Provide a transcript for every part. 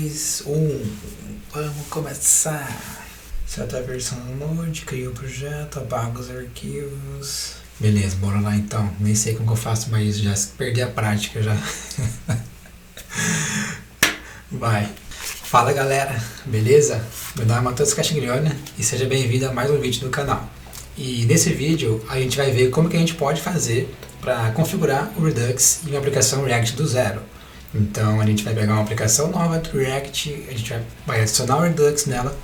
2, 1, vamos começar. Seta a versão do Node, cria o projeto, apaga os arquivos. Beleza, bora lá então. Nem sei como que eu faço, mas já perdi a prática já. Vai. Fala galera, beleza? Meu nome é Matheus Castiglione e seja bem-vindo a mais um vídeo do canal. E nesse vídeo a gente vai ver como que a gente pode fazer para configurar o Redux em uma aplicação React do zero. Então a gente vai pegar uma aplicação nova do React, a gente vai adicionar o Redux nela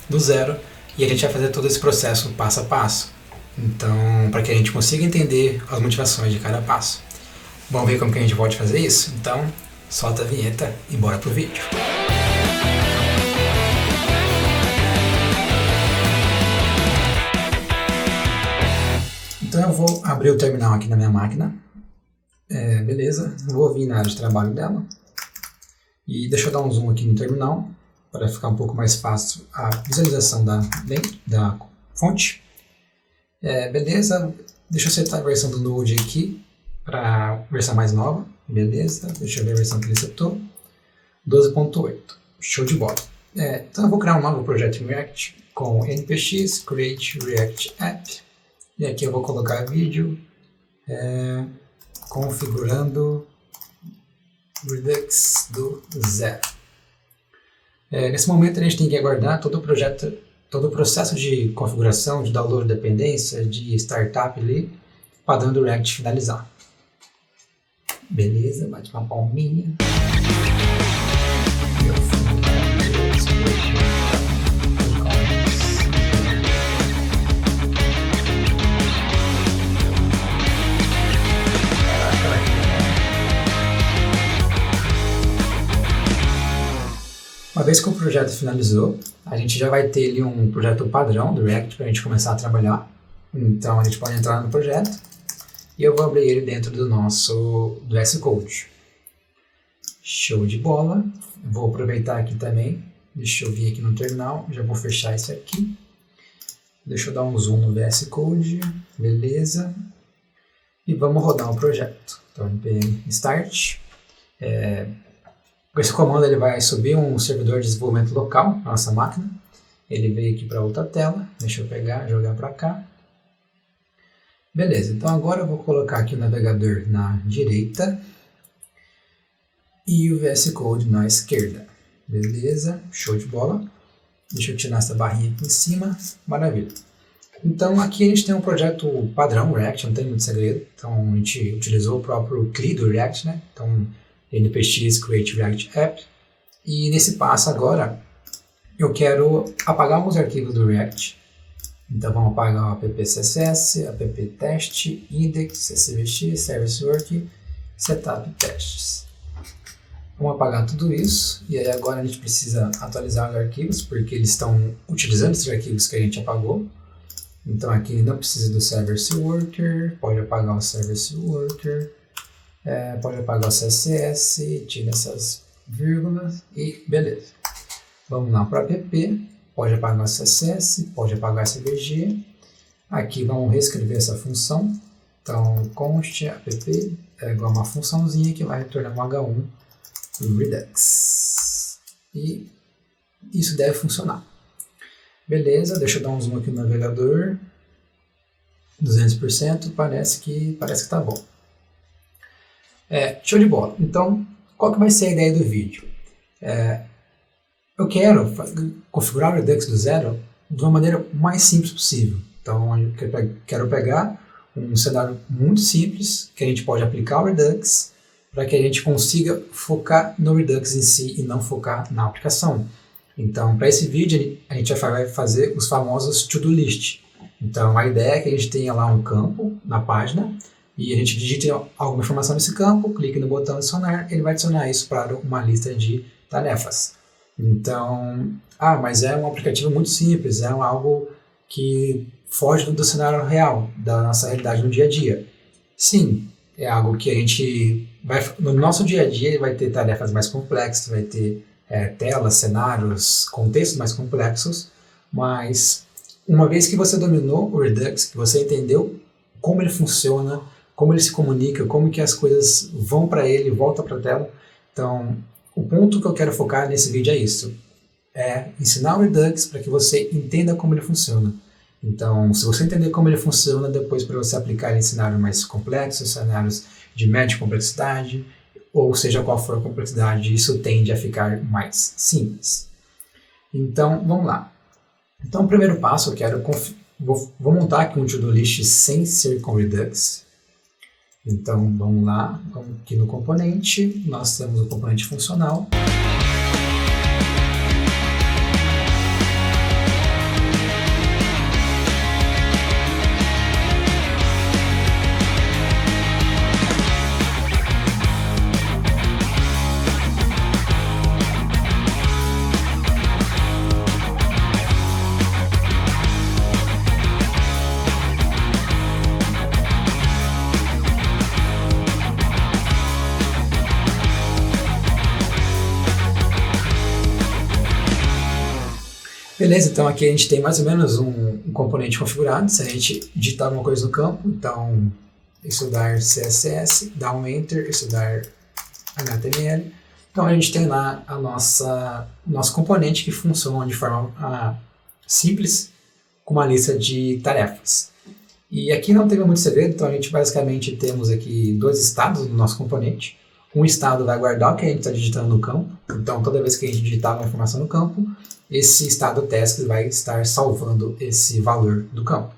do zero e a gente vai fazer todo esse processo passo a passo. Então, para que a gente consiga entender as motivações de cada passo. Vamos ver como que a gente pode fazer isso? Então, solta a vinheta e bora pro vídeo. Então eu vou abrir o terminal aqui na minha máquina. Beleza, vou vir na área de trabalho dela. E deixa eu dar um zoom aqui no terminal, para ficar um pouco mais fácil a visualização da fonte. Beleza, deixa eu setar a versão do Node aqui, para a versão mais nova. Beleza, deixa eu ver a versão que ele setou. 12.8, show de bola. Então eu vou criar um novo projeto em React com npx create react app. E aqui eu vou colocar vídeo configurando Redux do zero. Nesse momento a gente tem que aguardar todo o processo de configuração, de download de dependência, de startup ali, padrão React finalizar. Beleza, bate uma palminha. Uma vez que o projeto finalizou, a gente já vai ter ali um projeto padrão do React para a gente começar a trabalhar. Então a gente pode entrar no projeto e eu vou abrir ele dentro do VS Code. Show de bola! Vou aproveitar aqui também, deixa eu vir aqui no terminal, já vou fechar esse aqui. Deixa eu dar um zoom no VS Code, beleza. E vamos rodar o projeto. Então npm start. Com esse comando ele vai subir um servidor de desenvolvimento local na nossa máquina. Ele veio aqui para outra tela, deixa eu pegar, jogar para cá. Beleza, então agora eu vou colocar aqui o navegador na direita e o VS Code na esquerda. Beleza, show de bola. Deixa eu tirar essa barrinha aqui em cima, maravilha. Então aqui a gente tem um projeto padrão React, não tem muito segredo. Então a gente utilizou o próprio CLI do React, né? Então npx create react app. E nesse passo agora eu quero apagar alguns arquivos do React. Então vamos apagar o app css, app test, index, svx, service work, setup tests. Vamos apagar tudo isso e aí agora a gente precisa atualizar os arquivos porque eles estão utilizando esses arquivos que a gente apagou. Então aqui não precisa do service worker, pode apagar o service worker. Pode apagar o CSS, tira essas vírgulas e beleza. Vamos lá para app, pode apagar o CSS, pode apagar o SVG. Aqui vamos reescrever essa função. Então const app é igual a uma funçãozinha que vai retornar um H1 Redux. E isso deve funcionar. Beleza, deixa eu dar um zoom aqui no navegador. 200%, parece que tá bom. Show de bola. Então, qual que vai ser a ideia do vídeo? Eu quero configurar o Redux do zero de uma maneira mais simples possível. Então, eu quero pegar um cenário muito simples, que a gente pode aplicar o Redux, para que a gente consiga focar no Redux em si e não focar na aplicação. Então, para esse vídeo, a gente vai fazer os famosos to-do list. Então, a ideia é que a gente tenha lá um campo na página, e a gente digita alguma informação nesse campo, clique no botão adicionar, ele vai adicionar isso para uma lista de tarefas. Então, mas é um aplicativo muito simples, é algo que foge do cenário real, da nossa realidade no dia a dia. Sim, é algo que a gente no nosso dia a dia vai ter tarefas mais complexas, vai ter telas, cenários, contextos mais complexos, mas uma vez que você dominou o Redux, que você entendeu como ele funciona, como ele se comunica, como que as coisas vão para ele, voltam para a tela, então o ponto que eu quero focar nesse vídeo é isso. É ensinar o Redux para que você entenda como ele funciona. Então, se você entender como ele funciona, depois para você aplicar em cenários mais complexos, cenários de média complexidade, ou seja qual for a complexidade, isso tende a ficar mais simples. Então, vamos lá. Então, o primeiro passo eu quero vou montar aqui um to-do list sem ser com Redux. Então, vamos lá, vamos aqui no componente, nós temos o componente funcional. Beleza, então aqui a gente tem mais ou menos um componente configurado. Se a gente digitar alguma coisa no campo, então estudar CSS, dar um Enter, estudar HTML. Então a gente tem lá nosso componente que funciona de forma simples, com uma lista de tarefas. E aqui não teve muito segredo, então a gente basicamente temos aqui dois estados no nosso componente. Um estado vai guardar o que a gente está digitando no campo, então toda vez que a gente digitar uma informação no campo, esse estado tasks vai estar salvando esse valor do campo.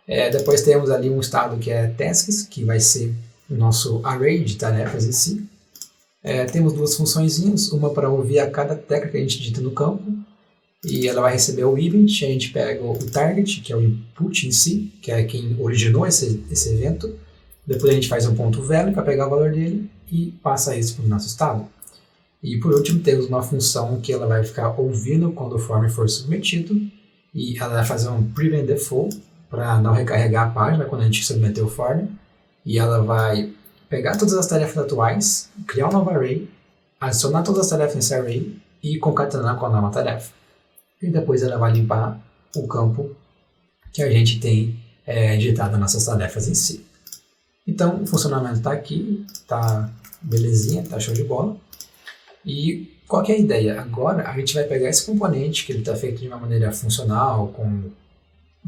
Depois temos ali um estado que é tasks, que vai ser o nosso array de tarefas em si. Temos duas funçõezinhas, uma para ouvir a cada tecla que a gente digita no campo, e ela vai receber o event, a gente pega o target, que é o input em si, que é quem originou esse evento. Depois a gente faz um ponto value para pegar o valor dele e passa isso para o nosso estado. E por último temos uma função que ela vai ficar ouvindo quando o form for submetido, e ela vai fazer um prevent default para não recarregar a página quando a gente submeter o form, e ela vai pegar todas as tarefas atuais, criar um novo array, adicionar todas as tarefas nesse array e concatenar com a nova tarefa. E depois ela vai limpar o campo que a gente tem digitado nas nossas tarefas em si. Então o funcionamento está aqui, está belezinha, está show de bola. E qual que é a ideia? Agora a gente vai pegar esse componente que ele está feito de uma maneira funcional, com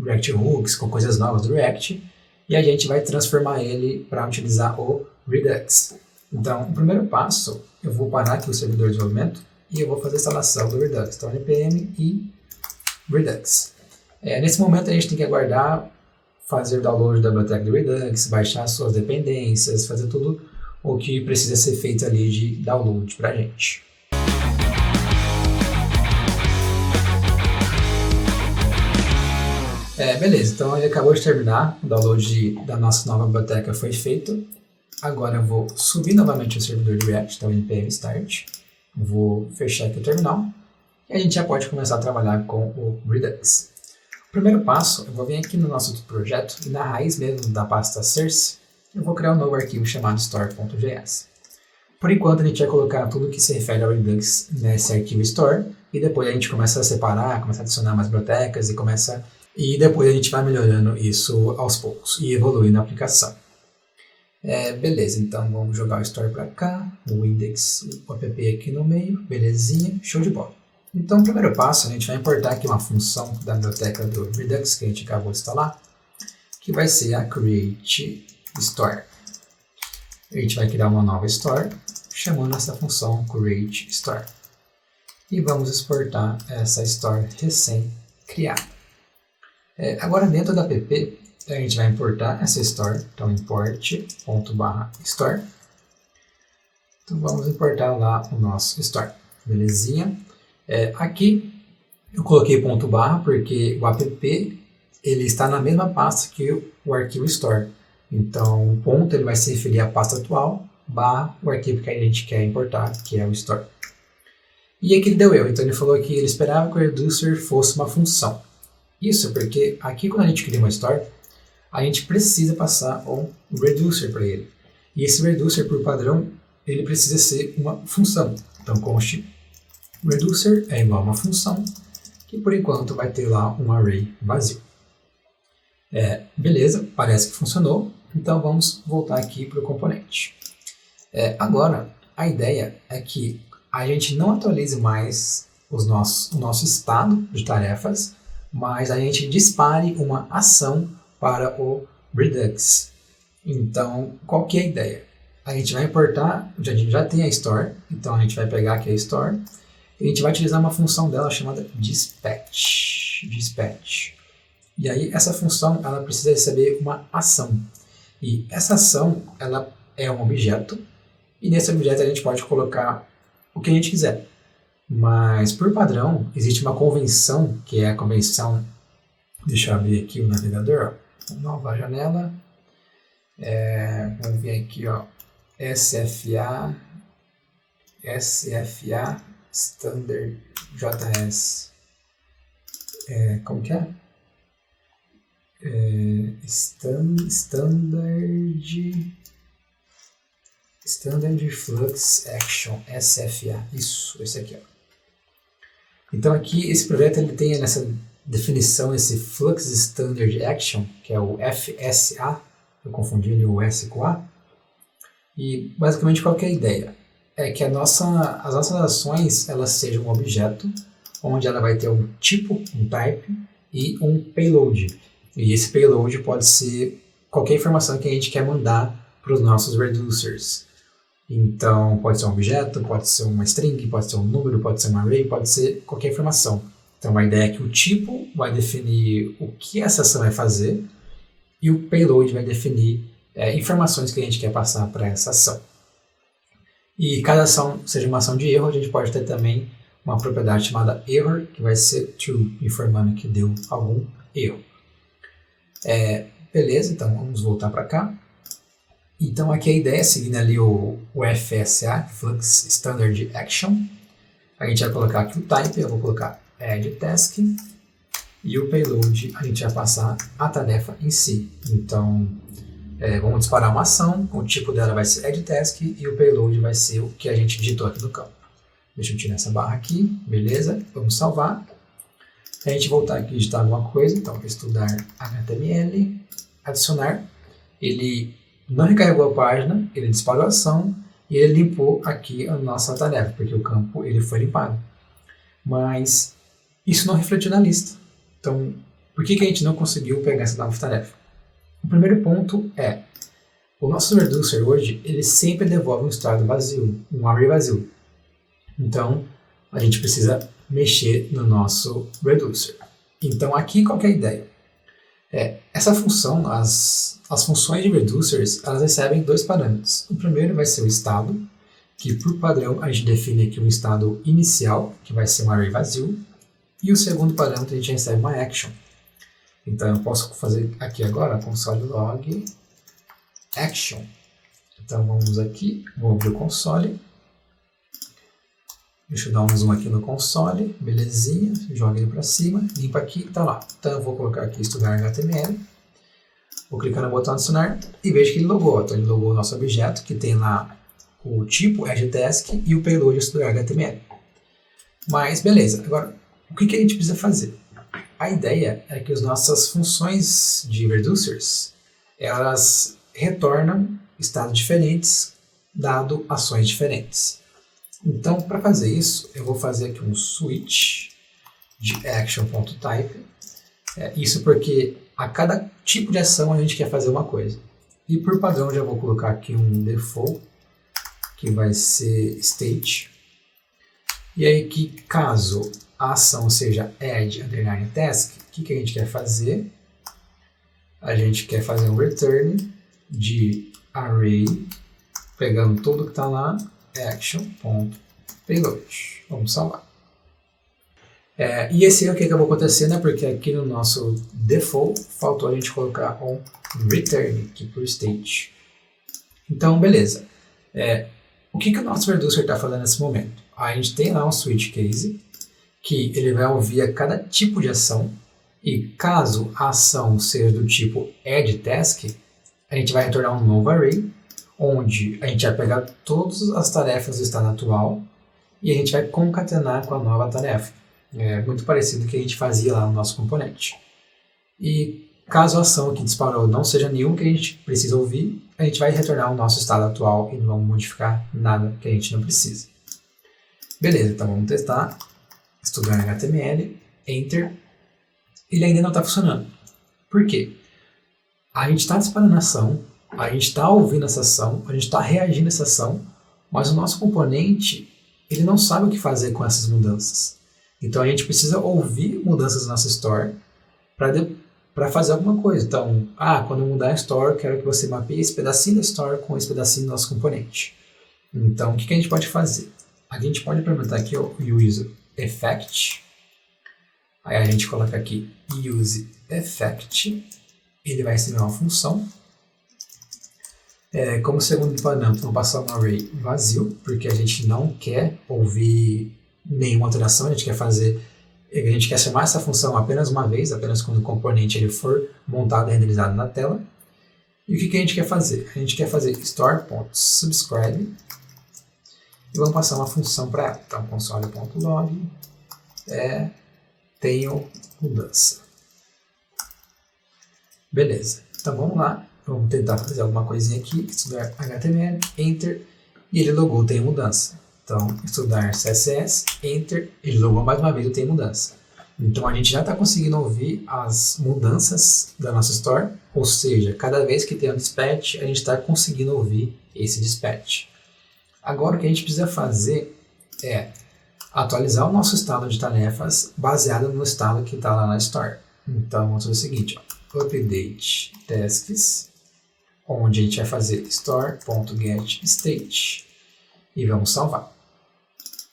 React Hooks, com coisas novas do React, e a gente vai transformar ele para utilizar o Redux. Então, o primeiro passo, eu vou parar aqui o servidor de desenvolvimento e eu vou fazer a instalação do Redux. Então, npm e Redux. Nesse momento a gente tem que aguardar, fazer download da biblioteca do Redux, baixar suas dependências, fazer tudo o que precisa ser feito ali de download para a gente. Beleza, então ele acabou de terminar, o download da nossa nova biblioteca foi feito. Agora eu vou subir novamente o servidor de React, então npm start. Vou fechar aqui o terminal e a gente já pode começar a trabalhar com o Redux. O primeiro passo, eu vou vir aqui no nosso projeto e na raiz mesmo da pasta source, eu vou criar um novo arquivo chamado store.js. Por enquanto a gente vai colocar tudo que se refere ao Redux nesse arquivo store e depois a gente começa a separar, começa a adicionar mais bibliotecas e depois a gente vai melhorando isso aos poucos e evoluindo a aplicação. Beleza, então vamos jogar o store para cá, o index, o app aqui no meio, belezinha, show de bola. Então o primeiro passo, a gente vai importar aqui uma função da biblioteca do Redux que a gente acabou de instalar, que vai ser a create store. A gente vai criar uma nova store, chamando essa função create store. E vamos exportar essa store recém-criada. Agora dentro da app, a gente vai importar essa store, então import./store. Então vamos importar lá o nosso store, belezinha. Aqui eu coloquei ponto barra porque o app ele está na mesma pasta que o arquivo store. Então o ponto ele vai se referir à pasta atual, barra o arquivo que a gente quer importar, que é o store. E aqui ele deu erro, então ele falou que ele esperava que o reducer fosse uma função. Isso porque aqui quando a gente cria uma store, a gente precisa passar um reducer para ele. E esse reducer, por padrão, ele precisa ser uma função. Então, const reducer é igual a uma função, que por enquanto vai ter lá um array vazio. Beleza, parece que funcionou. Então, vamos voltar aqui para o componente. Agora, a ideia é que a gente não atualize mais o nosso estado de tarefas, mas a gente dispare uma ação para o Redux. Então, qual que é a ideia? A gente vai importar, a gente já tem a Store, então a gente vai pegar aqui a Store, e a gente vai utilizar uma função dela chamada Dispatch. E aí, essa função, ela precisa receber uma ação. E essa ação, ela é um objeto, e nesse objeto a gente pode colocar o que a gente quiser. Mas, por padrão, existe uma convenção, que é a convenção... Deixa eu abrir aqui o navegador, ó. Nova janela. Vamos ver aqui, ó. SFA Standard JS. Como que é? Standard Flux Action, SFA. Isso, esse aqui, ó. Então aqui, esse projeto ele tem nessa definição esse Flux Standard Action, que é o FSA, eu confundi o S com A. E basicamente qual que é a ideia? É que as nossas ações elas sejam um objeto, onde ela vai ter um tipo, um type e um payload. E esse payload pode ser qualquer informação que a gente quer mandar para os nossos reducers. Então pode ser um objeto, pode ser uma string, pode ser um número, pode ser um array, pode ser qualquer informação. Então a ideia é que o tipo vai definir o que essa ação vai fazer e o payload vai definir informações que a gente quer passar para essa ação. E cada ação, seja uma ação de erro, a gente pode ter também uma propriedade chamada error, que vai ser true, informando que deu algum erro. Beleza, então vamos voltar para cá. Então aqui a ideia é seguindo ali o FSA, Flux Standard Action. A gente vai colocar aqui o type, eu vou colocar add task. E o payload a gente vai passar a tarefa em si. Então vamos disparar uma ação, o tipo dela vai ser add task e o payload vai ser o que a gente digitou aqui no campo. Deixa eu tirar essa barra aqui, beleza, vamos salvar. Se a gente voltar aqui e digitar alguma coisa, então estudar HTML, adicionar, ele não recarregou a página, ele disparou a ação e ele limpou aqui a nossa tarefa, porque o campo ele foi limpado. Mas isso não refletiu na lista. Então, por que a gente não conseguiu pegar essa nova tarefa? O primeiro ponto é, o nosso reducer hoje, ele sempre devolve um estado vazio, um array vazio. Então, a gente precisa mexer no nosso reducer. Então, aqui qual que é a ideia? Essa função, as funções de reducers, elas recebem dois parâmetros. O primeiro vai ser o estado, que por padrão a gente define aqui um estado inicial, que vai ser um array vazio. E o segundo parâmetro a gente recebe uma action. Então eu posso fazer aqui agora console log action. Então vamos aqui, vou abrir o console. Deixa eu dar um zoom aqui no console, belezinha, joga ele para cima, limpa aqui, tá lá. Então eu vou colocar aqui estudar HTML, vou clicar no botão adicionar e vejo que ele logou. Então ele logou o nosso objeto, que tem lá o tipo addTask e o payload estudar HTML. Mas beleza, agora o que a gente precisa fazer? A ideia é que as nossas funções de reducers, elas retornam estados diferentes, dado ações diferentes. Então, para fazer isso, eu vou fazer aqui um switch de action.type. Isso porque a cada tipo de ação a gente quer fazer uma coisa. E por padrão já vou colocar aqui um default, que vai ser state. E aí que caso a ação seja add_task, o que a gente quer fazer? A gente quer fazer um return de array, pegando tudo que está lá, action.payload. Vamos salvar. E esse é o que acabou acontecendo, porque aqui no nosso default faltou a gente colocar um return aqui por state. Então, beleza. O que o nosso reducer está fazendo nesse momento? A gente tem lá um switch case, que ele vai ouvir a cada tipo de ação, e caso a ação seja do tipo addTask, a gente vai retornar um novo array, onde a gente vai pegar todas as tarefas do estado atual e a gente vai concatenar com a nova tarefa. É muito parecido com o que a gente fazia lá no nosso componente. E caso a ação que disparou não seja nenhuma que a gente precisa ouvir, a gente vai retornar o nosso estado atual e não vamos modificar nada que a gente não precisa. Beleza, então vamos testar. Estudar HTML, Enter. Ele ainda não está funcionando. Por quê? A gente está disparando a ação, a gente está ouvindo essa ação, a gente está reagindo a essa ação, mas o nosso componente ele não sabe o que fazer com essas mudanças. Então a gente precisa ouvir mudanças na nossa store para fazer alguma coisa. Então, quando eu mudar a store, eu quero que você mapeie esse pedacinho da store com esse pedacinho do nosso componente. Então, o que a gente pode fazer? A gente pode implementar aqui o use effect. Aí a gente coloca aqui use effect. Ele vai receber uma função. Como segundo parâmetro, vamos passar um array vazio, porque a gente não quer ouvir nenhuma alteração, a gente quer chamar essa função apenas uma vez, apenas quando o componente ele for montado e renderizado na tela. E o que a gente quer fazer? A gente quer fazer store.subscribe e vamos passar uma função para ela. Então, console.log tenho mudança. Beleza, então vamos lá, vamos tentar fazer alguma coisinha aqui, estudar HTML, Enter, e ele logou tem mudança. Então, estudar CSS, Enter, ele logou mais uma vez o tem mudança. Então a gente já está conseguindo ouvir as mudanças da nossa store, ou seja, cada vez que tem um dispatch, a gente está conseguindo ouvir esse dispatch. Agora o que a gente precisa fazer é atualizar o nosso estado de tarefas baseado no estado que está lá na store. Então vamos fazer o seguinte, update tasks, onde a gente vai fazer store.getState e vamos salvar.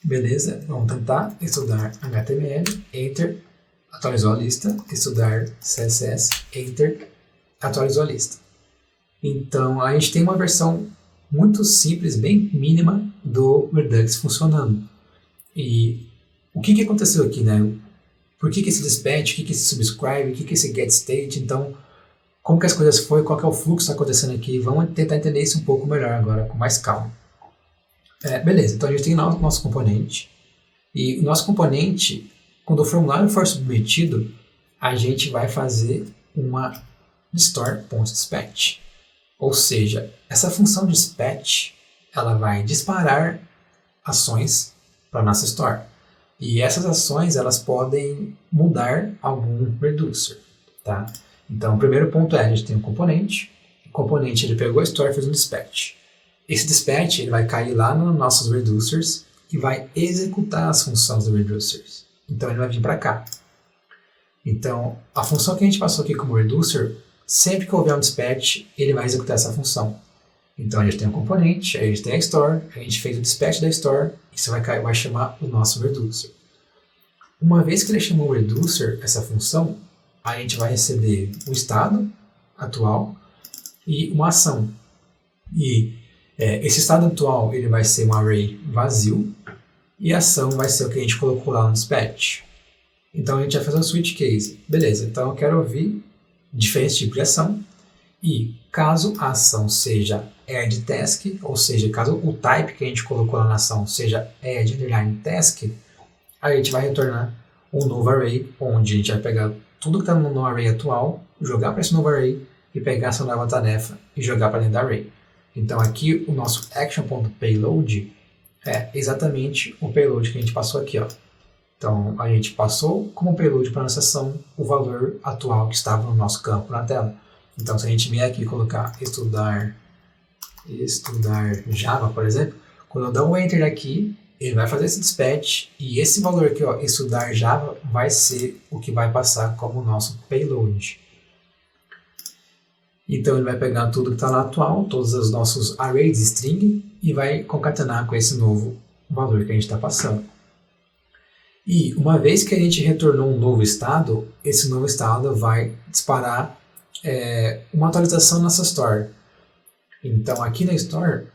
Beleza, vamos tentar estudar HTML, Enter, atualizou a lista, estudar CSS, Enter, atualizou a lista. Então a gente tem uma versão muito simples, bem mínima do Redux funcionando. E o que aconteceu aqui, né? Por que esse dispatch, o que esse subscribe, o que esse getState, então como que as coisas foram, qual que é o fluxo que está acontecendo aqui, vamos tentar entender isso um pouco melhor agora, com mais calma. Beleza, então a gente tem o nosso componente, e o nosso componente, quando o formulário for submetido, a gente vai fazer uma store.dispatch. Ou seja, essa função dispatch, ela vai disparar ações para a nossa store. E essas ações, elas podem mudar algum reducer, tá? Então, o primeiro ponto a gente tem um componente, o componente ele pegou a store e fez um dispatch. Esse dispatch ele vai cair lá nos nossos reducers e vai executar as funções dos reducers. Então ele vai vir para cá. Então a função que a gente passou aqui como reducer, sempre que houver um dispatch, ele vai executar essa função. Então a gente tem um componente, a gente tem a store, a gente fez o dispatch da store, isso vai chamar o nosso reducer. Uma vez que ele chamou o reducer, essa função, a gente vai receber o estado atual e uma ação. E esse estado atual ele vai ser um array vazio e a ação vai ser o que a gente colocou lá no dispatch. Então a gente vai fazer um switch case. Beleza, então eu quero ouvir diferentes tipos de ação e caso a ação seja add task, ou seja, caso o type que a gente colocou lá na ação seja add_task, a gente vai retornar um novo array, onde a gente vai pegar tudo que está no array atual, jogar para esse novo array e pegar essa nova tarefa e jogar para dentro do array. Então aqui o nosso action.payload é exatamente o payload que a gente passou aqui. Então a gente passou como payload para a nossa ação o valor atual que estava no nosso campo na tela. Então se a gente vier aqui e colocar estudar Java, por exemplo, quando eu dar um enter aqui, ele vai fazer esse dispatch e esse valor aqui, estudar Java, vai ser o que vai passar como nosso payload. Então ele vai pegar tudo que está lá atual, todos os nossos arrays de string e vai concatenar com esse novo valor que a gente está passando. E uma vez que a gente retornou um novo estado, esse novo estado vai disparar uma atualização na nossa store. Então aqui na store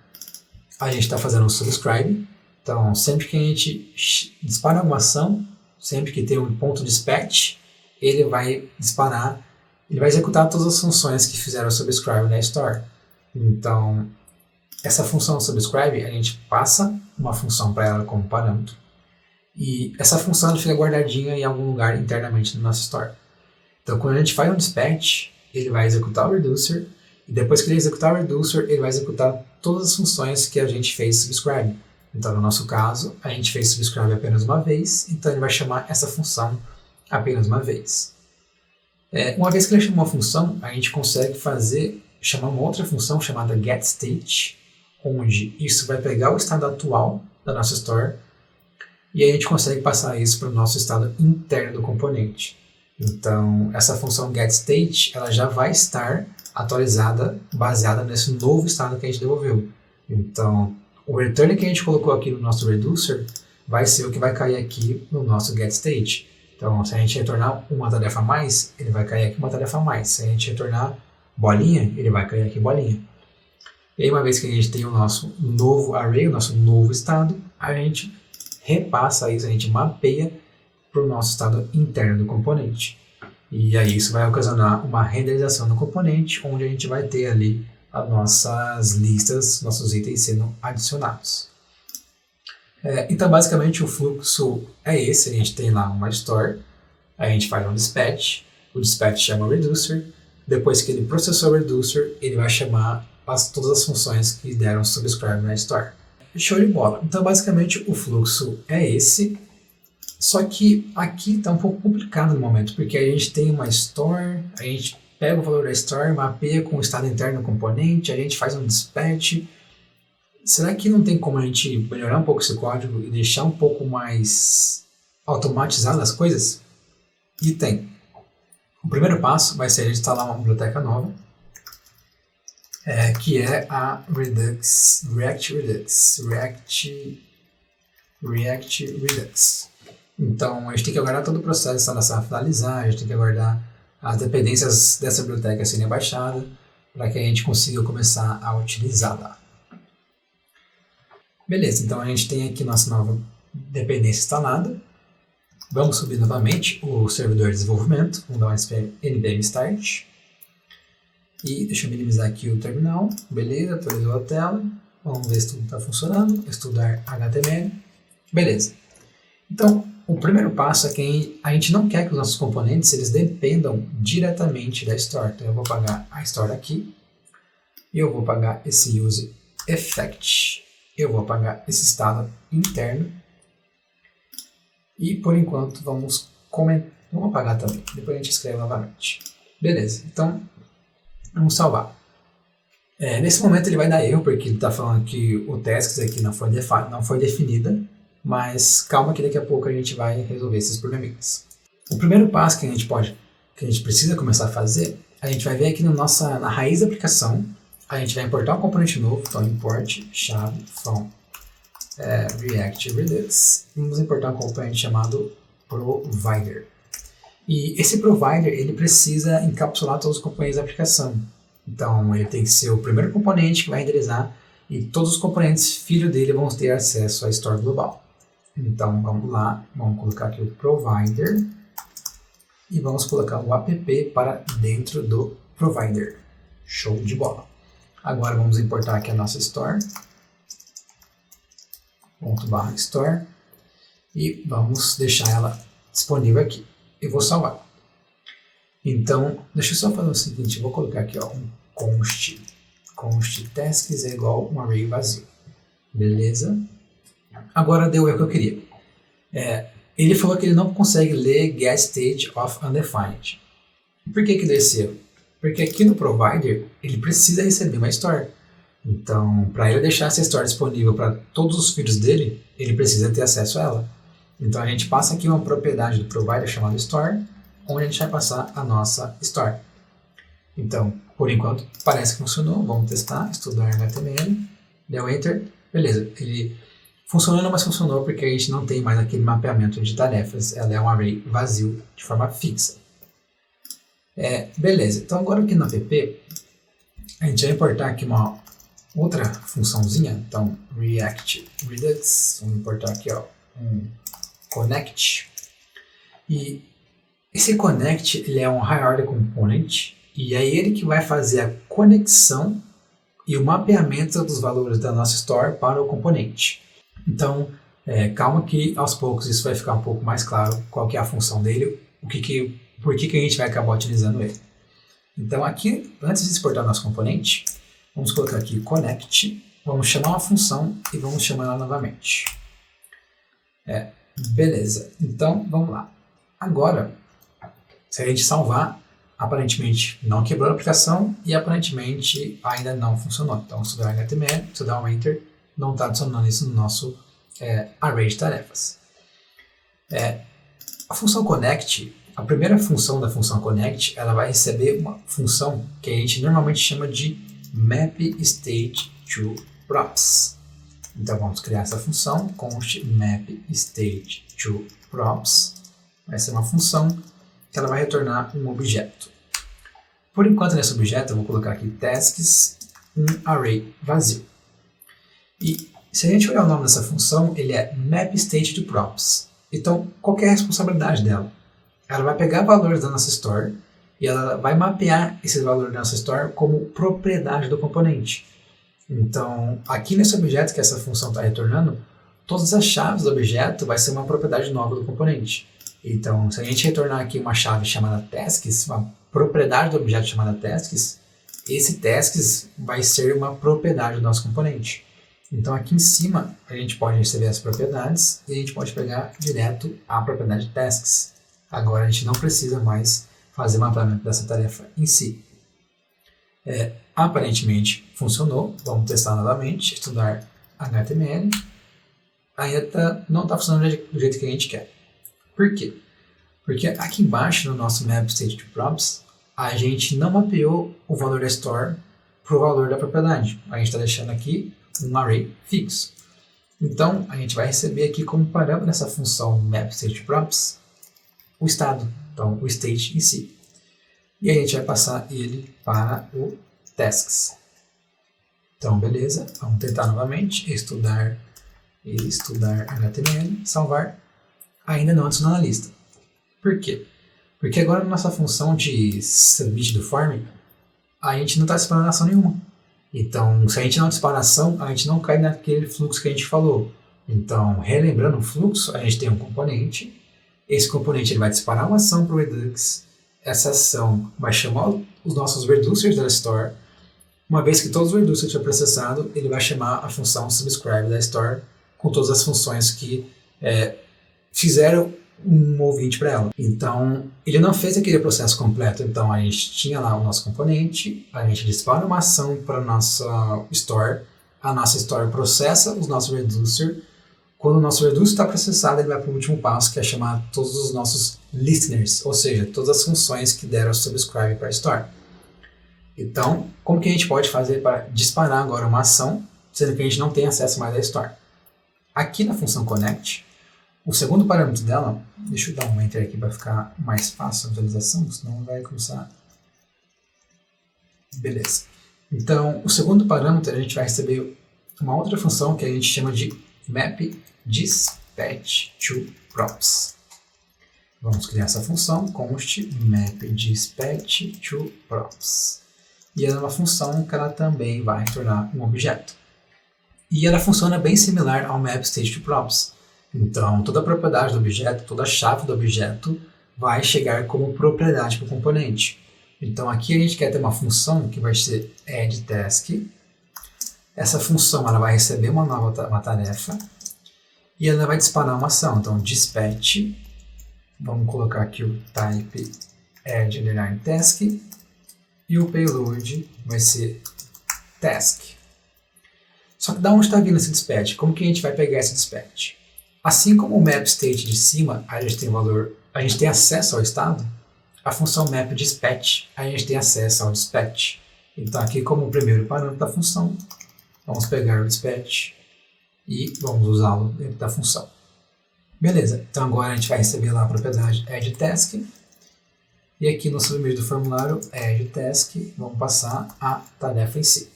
a gente está fazendo um subscribe. Então sempre que a gente dispara uma ação, sempre que tem um ponto dispatch, ele vai disparar. Ele vai executar todas as funções que fizeram o subscribe na store. Então, essa função subscribe, a gente passa uma função para ela como parâmetro. E essa função ela fica guardadinha em algum lugar internamente no nosso store. Então, quando a gente faz um dispatch, ele vai executar o reducer. E depois que ele executar o reducer, ele vai executar todas as funções que a gente fez subscribe. Então, no nosso caso, a gente fez subscribe apenas uma vez, então ele vai chamar essa função apenas uma vez. Uma vez que ele chamou a função, a gente consegue chamar uma outra função chamada getState, onde isso vai pegar o estado atual da nossa store e a gente consegue passar isso para o nosso estado interno do componente. Então, essa função getState ela já vai estar atualizada, baseada nesse novo estado que a gente devolveu. Então, o return que a gente colocou aqui no nosso reducer vai ser o que vai cair aqui no nosso getState. Então, se a gente retornar uma tarefa a mais, ele vai cair aqui uma tarefa a mais. Se a gente retornar bolinha, ele vai cair aqui bolinha. E aí, uma vez que a gente tem o nosso novo array, o nosso novo estado, a gente repassa isso, a gente mapeia para o nosso estado interno do componente. E aí isso vai ocasionar uma renderização no componente, onde a gente vai ter ali as nossas listas, nossos itens sendo adicionados. Então, basicamente, o fluxo é esse. A gente tem lá uma store, a gente faz um dispatch, o dispatch chama o reducer, depois que ele processou o reducer, ele vai chamar todas as funções que deram subscribe na store. Show de bola. Então, basicamente, o fluxo é esse, só que aqui está um pouco complicado no momento, porque a gente tem uma store, a gente pega o valor da store, mapeia com o estado interno do componente, a gente faz um dispatch. Será que não tem como a gente melhorar um pouco esse código e deixar um pouco mais automatizado as coisas? E tem. O primeiro passo vai ser a gente instalar uma biblioteca nova, que é a React Redux. Então, a gente tem que aguardar todo o processo de instalação finalizar, a gente tem que aguardar as dependências dessa biblioteca serem baixadas, para que a gente consiga começar a utilizá-la. Beleza, então a gente tem aqui nossa nova dependência instalada. Vamos subir novamente o servidor de desenvolvimento, vamos dar um npm start. E deixa eu minimizar aqui o terminal. Beleza, atualizou a tela. Vamos ver se tudo está funcionando. Estudar HTML. Beleza. Então, o primeiro passo é que a gente não quer que os nossos componentes eles dependam diretamente da store. Então, eu vou apagar a store aqui. E eu vou apagar esse use effect. Eu vou apagar esse estado interno. E, por enquanto, vamos apagar também. Depois a gente escreve novamente. Beleza. Então, vamos salvar. Nesse momento ele vai dar erro, porque ele está falando que o tasks aqui não foi definida, mas calma que daqui a pouco a gente vai resolver esses probleminhas. O primeiro passo que a gente precisa começar a fazer, a gente vai ver aqui na raiz da aplicação, a gente vai importar um componente novo, então import chave from React Redux, e vamos importar um componente chamado provider. E esse provider, ele precisa encapsular todos os componentes da aplicação. Então, ele tem que ser o primeiro componente que vai renderizar e todos os componentes filho dele vão ter acesso à store global. Então, vamos lá, vamos colocar aqui o provider e vamos colocar o app para dentro do provider. Show de bola. Agora vamos importar aqui a nossa store, ./store, e vamos deixar ela disponível aqui. Eu vou salvar. Então, deixa eu só fazer o seguinte, eu vou colocar aqui um const tasks é igual um array vazio. Beleza? Agora deu o erro que eu queria. Ele falou que ele não consegue ler getState of undefined. Por que deu esse erro? Porque aqui no provider, ele precisa receber uma store. Então, para ele deixar essa store disponível para todos os filhos dele, ele precisa ter acesso a ela. Então, a gente passa aqui uma propriedade do provider chamada store, onde a gente vai passar a nossa store. Então, por enquanto, parece que funcionou. Vamos testar, estudar HTML, deu Enter, beleza. Ele funcionou, mas funcionou porque a gente não tem mais aquele mapeamento de tarefas. Ela é um array vazio de forma fixa. Beleza, então agora aqui no app, a gente vai importar aqui uma outra funçãozinha. Então, React Redux, vamos importar aqui um connect. E esse connect ele é um high order component e é ele que vai fazer a conexão e o mapeamento dos valores da nossa store para o componente. Então, calma que aos poucos isso vai ficar um pouco mais claro qual que é a função dele, por que a gente vai acabar utilizando ele. Então aqui, antes de exportar nosso componente, vamos colocar aqui connect, Vamos chamar uma função e vamos chamar ela novamente. Beleza, então vamos lá. Agora, se a gente salvar, aparentemente não quebrou a aplicação e aparentemente ainda não funcionou. Então, se eu der HTML, se eu dar um Enter, não está adicionando isso no nosso array de tarefas. A função connect, a primeira função da função connect, ela vai receber uma função que a gente normalmente chama de map state to props. Então vamos criar essa função, const map state to props. Vai ser uma função que ela vai retornar um objeto. Por enquanto nesse objeto eu vou colocar aqui tasks, um array vazio. E se a gente olhar o nome dessa função, ele é map state to props. Então qual que é a responsabilidade dela? Ela vai pegar valores da nossa store e ela vai mapear esses valores da nossa store como propriedade do componente. Então, aqui nesse objeto que essa função está retornando, todas as chaves do objeto vai ser uma propriedade nova do componente. Então, se a gente retornar aqui uma chave chamada tasks, uma propriedade do objeto chamada tasks, esse tasks vai ser uma propriedade do nosso componente. Então, aqui em cima, a gente pode receber as propriedades e a gente pode pegar direto a propriedade tasks. Agora, a gente não precisa mais fazer mapeamento dessa tarefa em si. Aparentemente funcionou, vamos testar novamente, estudar HTML, ainda não está funcionando do jeito que a gente quer. Por quê? Porque aqui embaixo no nosso map state to props, a gente não mapeou o valor da store para o valor da propriedade, a gente está deixando aqui um array fixo. Então a gente vai receber aqui como parâmetro dessa função map state to props o estado, então o state em si. E a gente vai passar ele para o tasks. Então, beleza, vamos tentar novamente, estudar HTML, salvar, ainda não adicionar na lista. Por quê? Porque agora na nossa função de submit do form, a gente não está disparando ação nenhuma. Então, se a gente não dispara ação, a gente não cai naquele fluxo que a gente falou. Então, relembrando o fluxo, a gente tem um componente, esse componente ele vai disparar uma ação para o Redux, essa ação vai chamar os nossos reducers da store. Uma vez que todos os reducers estiverem processados, ele vai chamar a função subscribe da store com todas as funções que fizeram um ouvinte para ela. Então, ele não fez aquele processo completo. Então, a gente tinha lá o nosso componente, a gente dispara uma ação para a nossa store processa os nossos reducers. Quando o nosso reducer está processado, ele vai para o último passo, que é chamar todos os nossos listeners, ou seja, todas as funções que deram subscribe para a store. Então, como que a gente pode fazer para disparar agora uma ação, sendo que a gente não tem acesso mais à store? Aqui na função connect, o segundo parâmetro dela, deixa eu dar um enter aqui para ficar mais fácil a visualização, senão vai começar... Beleza. Então, o segundo parâmetro, a gente vai receber uma outra função que a gente chama de map dispatch to props. Vamos criar essa função, const map dispatch to props. E ela é uma função que ela também vai retornar um objeto. E ela funciona bem similar ao map state to props. Então, toda a propriedade do objeto, toda a chave do objeto vai chegar como propriedade para o componente. Então, aqui a gente quer ter uma função que vai ser addTask. Essa função ela vai receber uma tarefa e ela vai disparar uma ação. Então, dispatch, vamos colocar aqui o type add_task e o payload vai ser task. Só que da onde está vindo esse dispatch? Como que a gente vai pegar esse dispatch? Assim como o map state de cima, a gente tem acesso ao estado, a função map dispatch, a gente tem acesso ao dispatch. Então, aqui como o primeiro parâmetro da função, vamos pegar o dispatch e vamos usá-lo dentro da função. Beleza, então agora a gente vai receber lá a propriedade addTask. E aqui no submit do formulário addTask, vamos passar a tarefa em si.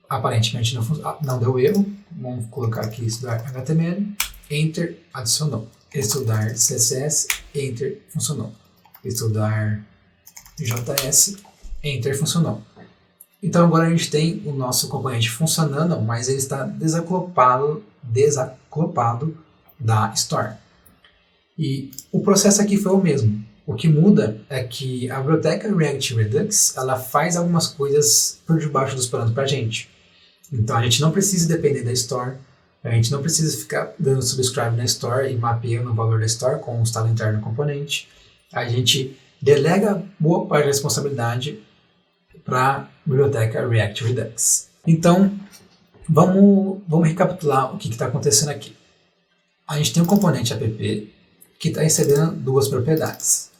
Aparentemente não deu erro. Vamos colocar aqui estudar HTML, Enter, adicionou. Estudar CSS, Enter, funcionou. Estudar JS, Enter, funcionou. Então agora a gente tem o nosso componente funcionando, mas ele está desacoplado da store. E o processo aqui foi o mesmo. O que muda é que a biblioteca React Redux ela faz algumas coisas por debaixo dos panos para a gente. Então a gente não precisa depender da Store, a gente não precisa ficar dando subscribe na Store e mapeando o valor da Store com o estado interno do componente. A gente delega boa parte da responsabilidade para a biblioteca React Redux. Então, vamos recapitular o que está acontecendo aqui. A gente tem um componente app que está recebendo duas propriedades.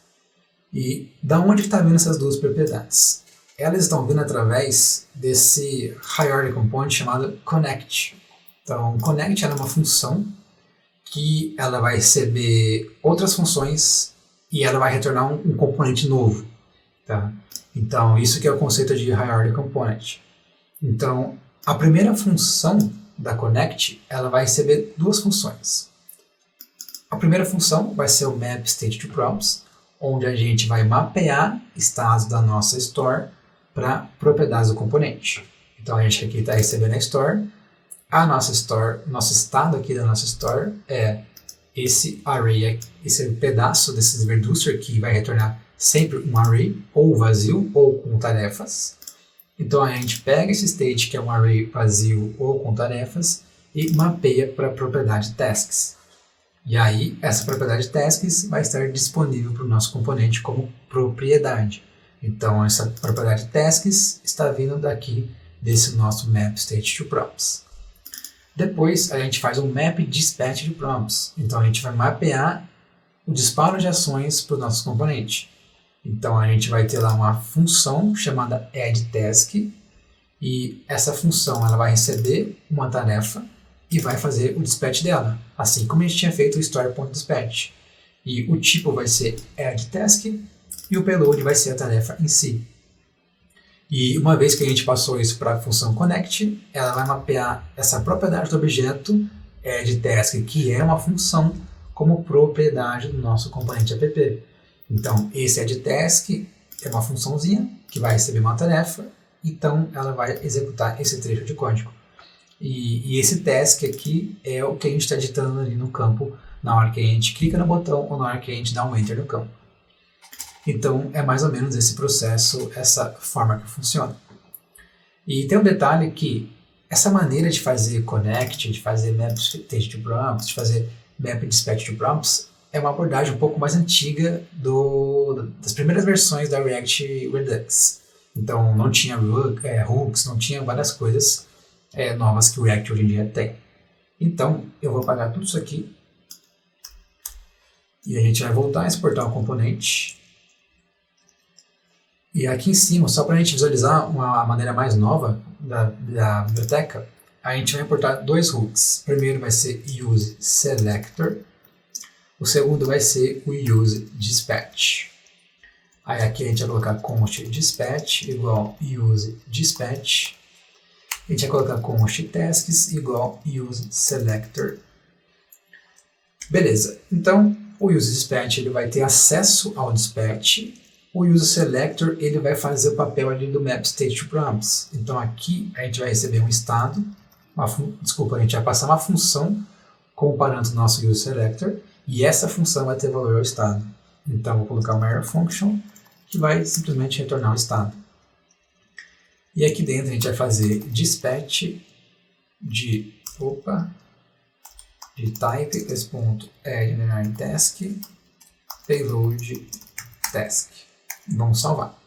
E da onde está vindo essas duas propriedades? Elas estão vindo através desse hierarchy component chamado connect. Então, connect é uma função que ela vai receber outras funções e ela vai retornar um componente novo. Tá? Então, isso que é o conceito de hierarchy component. Então, a primeira função da connect, ela vai receber duas funções. A primeira função vai ser o map state to props, onde a gente vai mapear estados da nossa store para propriedades do componente. Então a gente aqui está recebendo a store, nosso estado aqui da nossa store é esse array, esse pedaço desse reducer que vai retornar sempre um array, ou vazio, ou com tarefas. Então a gente pega esse state, que é um array vazio ou com tarefas, e mapeia para a propriedade tasks. E aí, essa propriedade tasks vai estar disponível para o nosso componente como propriedade. Então, essa propriedade tasks está vindo daqui desse nosso map state to props. Depois, a gente faz um map dispatch de prompts. Então, a gente vai mapear o disparo de ações para o nosso componente. Então, a gente vai ter lá uma função chamada addTask, e essa função ela vai receber uma tarefa e vai fazer o dispatch dela, assim como a gente tinha feito o store.dispatch. E o tipo vai ser addTask e o payload vai ser a tarefa em si. E uma vez que a gente passou isso para a função connect, ela vai mapear essa propriedade do objeto addTask, que é uma função, como propriedade do nosso componente app. Então, esse addTask é uma funçãozinha que vai receber uma tarefa, então ela vai executar esse trecho de código. E esse task aqui é o que a gente está digitando ali no campo na hora que a gente clica no botão ou na hora que a gente dá um enter no campo. Então é mais ou menos esse processo, essa forma que funciona. E tem um detalhe que essa maneira de fazer connect, de fazer map state to prompts, de fazer map dispatch to prompts é uma abordagem um pouco mais antiga das primeiras versões da React Redux. Então não tinha hooks, não tinha várias coisas novas que o React hoje em dia tem. Então, eu vou apagar tudo isso aqui e a gente vai voltar a exportar o componente. E aqui em cima, só para a gente visualizar uma maneira mais nova da biblioteca, a gente vai importar dois hooks. O primeiro vai ser useSelector, o segundo vai ser o useDispatch. Aí aqui a gente vai colocar const dispatch igual useDispatch. A gente vai colocar const tasks igual useSelector. Beleza, então o useDispatch ele vai ter acesso ao dispatch. O useSelector ele vai fazer o papel ali do map state to prompts. Então aqui a gente vai receber um estado, a gente vai passar uma função com o parâmetro do nosso useSelector e essa função vai ter valor ao estado. Então vou colocar uma error function que vai simplesmente retornar o estado. E aqui dentro a gente vai fazer dispatch de type, esse ponto add task, payload task. Vamos salvar.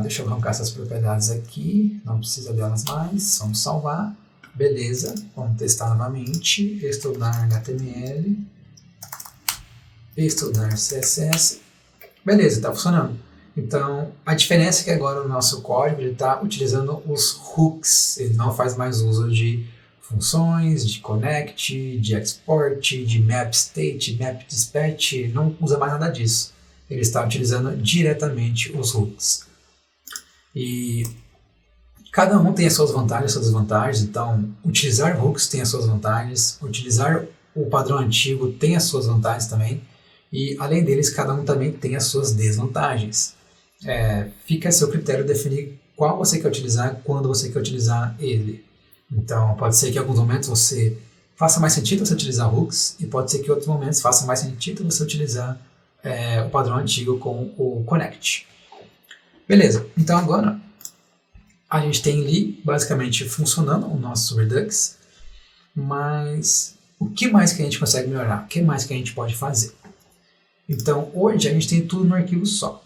Deixa eu arrancar essas propriedades aqui, não precisa delas mais, vamos salvar. Beleza, vamos testar novamente, estudar HTML, estudar CSS. Beleza, está funcionando. Então, a diferença é que agora o nosso código está utilizando os hooks, ele não faz mais uso de funções, de connect, de export, de map state, map dispatch, não usa mais nada disso. Ele está utilizando diretamente os hooks. E cada um tem as suas vantagens e suas desvantagens, então utilizar hooks tem as suas vantagens, utilizar o padrão antigo tem as suas vantagens também, e além deles, cada um também tem as suas desvantagens. Fica a seu critério definir qual você quer utilizar, quando você quer utilizar ele. Então, pode ser que em alguns momentos você faça mais sentido você utilizar hooks, e pode ser que em outros momentos faça mais sentido você utilizar o padrão antigo com o connect. Beleza, então agora a gente tem ali basicamente funcionando o nosso Redux, mas o que mais que a gente consegue melhorar? O que mais que a gente pode fazer? Então hoje a gente tem tudo no arquivo só.